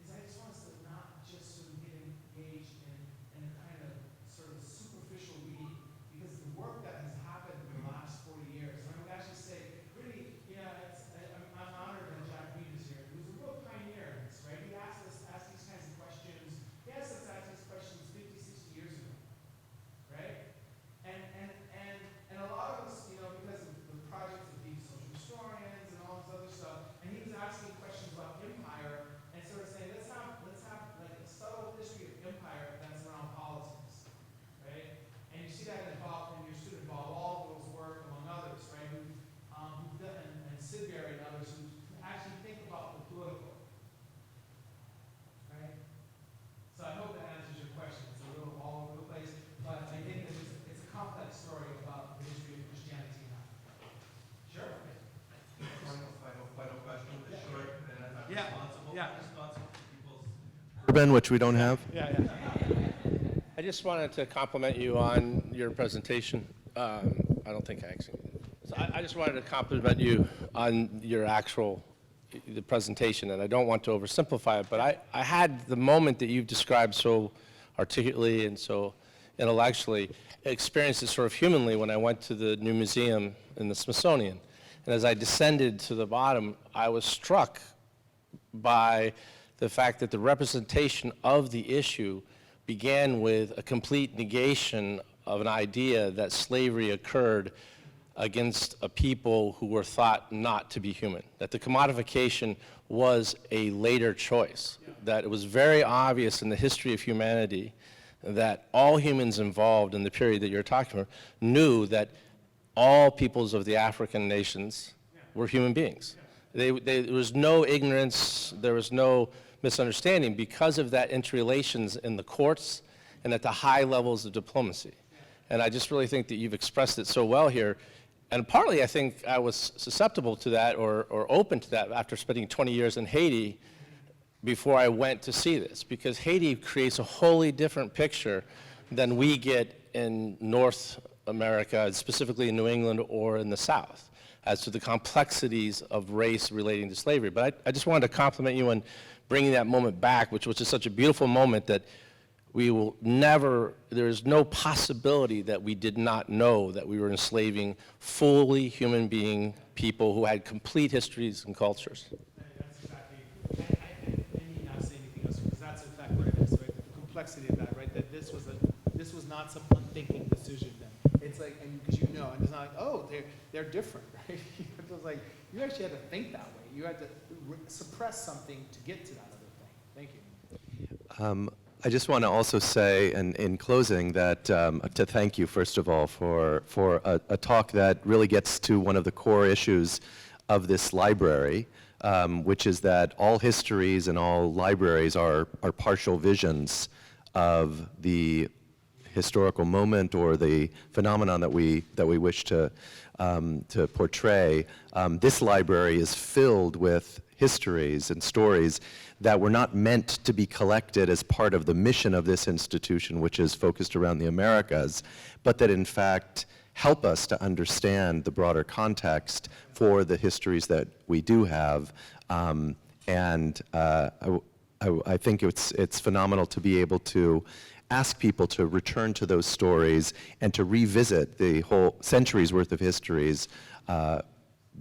is I just want us to not just sort of get engaged in a kind of sort of superficial reading, because the work that has happened in the last 40 years, and I would actually say, really, I'm honored that Jack Reed is here. He was a real pioneer in this, right? He asked these kinds of questions. He asked us these questions 50, 60 years ago, right? And a lot of us, because of the projects of being social historians and all this other stuff, and he was asking questions about empire and sort of saying, let's have like a subtle history of empire that's around politics, right? And you see that involved in your student Baldwin's work, among others, right? Who've done, and Sidbury and others who actually think about the political, right? So I hope that answers your question. It's a little all over the place, but I think that it's a complex story about the history of Christianity in Africa. Sure. Final question, short, and I'm Yeah. responsible for people's urban, which we don't have. Yeah. I just wanted to compliment you on your presentation. I don't think I actually. So I just wanted to compliment you on the presentation, and I don't want to oversimplify it, but I had the moment that you've described so articulately and so intellectually experienced it sort of humanly when I went to the new museum in the Smithsonian. And as I descended to the bottom, I was struck by the fact that the representation of the issue began with a complete negation of an idea that slavery occurred against a people who were thought not to be human, that the commodification was a later choice, that it was very obvious in the history of humanity that all humans involved in the period that you're talking about knew that all peoples of the African nations were human beings. There was no ignorance, there was no misunderstanding because of that interrelations in the courts and at the high levels of diplomacy. And I just really think that you've expressed it so well here. And partly I think I was susceptible to that or open to that after spending 20 years in Haiti before I went to see this, because Haiti creates a wholly different picture than we get in North America, specifically in New England or in the South, as to the complexities of race relating to slavery. But I just wanted to compliment you on bringing that moment back, which was just such a beautiful moment that we will never, there is no possibility that we did not know that we were enslaving fully human being people who had complete histories and cultures. That's exactly, I need not say anything else, because that's in fact what it is, right? The complexity of that, right? That this was not some unthinking decision then. It's like, and because and it's not like, oh, they're different, right? It was like, you actually had to think that way. You had to suppress something to get to that other thing. Thank you. I just want to also say, in closing, that to thank you, first of all, for a talk that really gets to one of the core issues of this library, which is that all histories and all libraries are partial visions of the historical moment or the phenomenon that we wish to portray. This library is filled with histories and stories that were not meant to be collected as part of the mission of this institution, which is focused around the Americas, but that in fact help us to understand the broader context for the histories that we do have. I think it's phenomenal to be able to ask people to return to those stories and to revisit the whole centuries worth of histories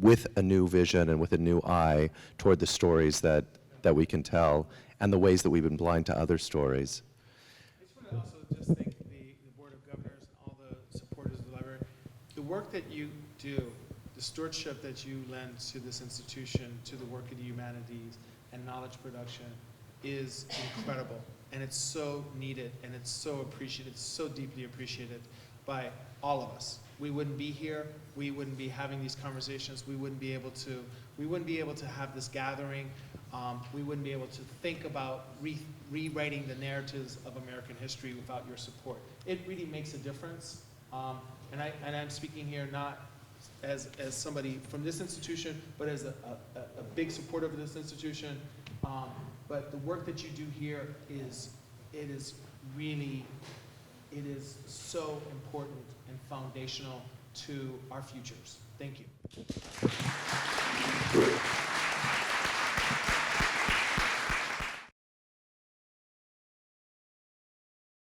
with a new vision and with a new eye toward the stories that we can tell and the ways that we've been blind to other stories. I just want to also just thank the Board of Governors and all the supporters of the library. The work that you do, the stewardship that you lend to this institution, to the work of the humanities and knowledge production is incredible. And it's so needed, and it's so appreciated, so deeply appreciated by all of us. We wouldn't be here, we wouldn't be having these conversations, we wouldn't be able to have this gathering, we wouldn't be able to think about rewriting the narratives of American history without your support. It really makes a difference, and I'm speaking here not as somebody from this institution, but as a big supporter of this institution. But the work that you do here is so important and foundational to our futures. Thank you.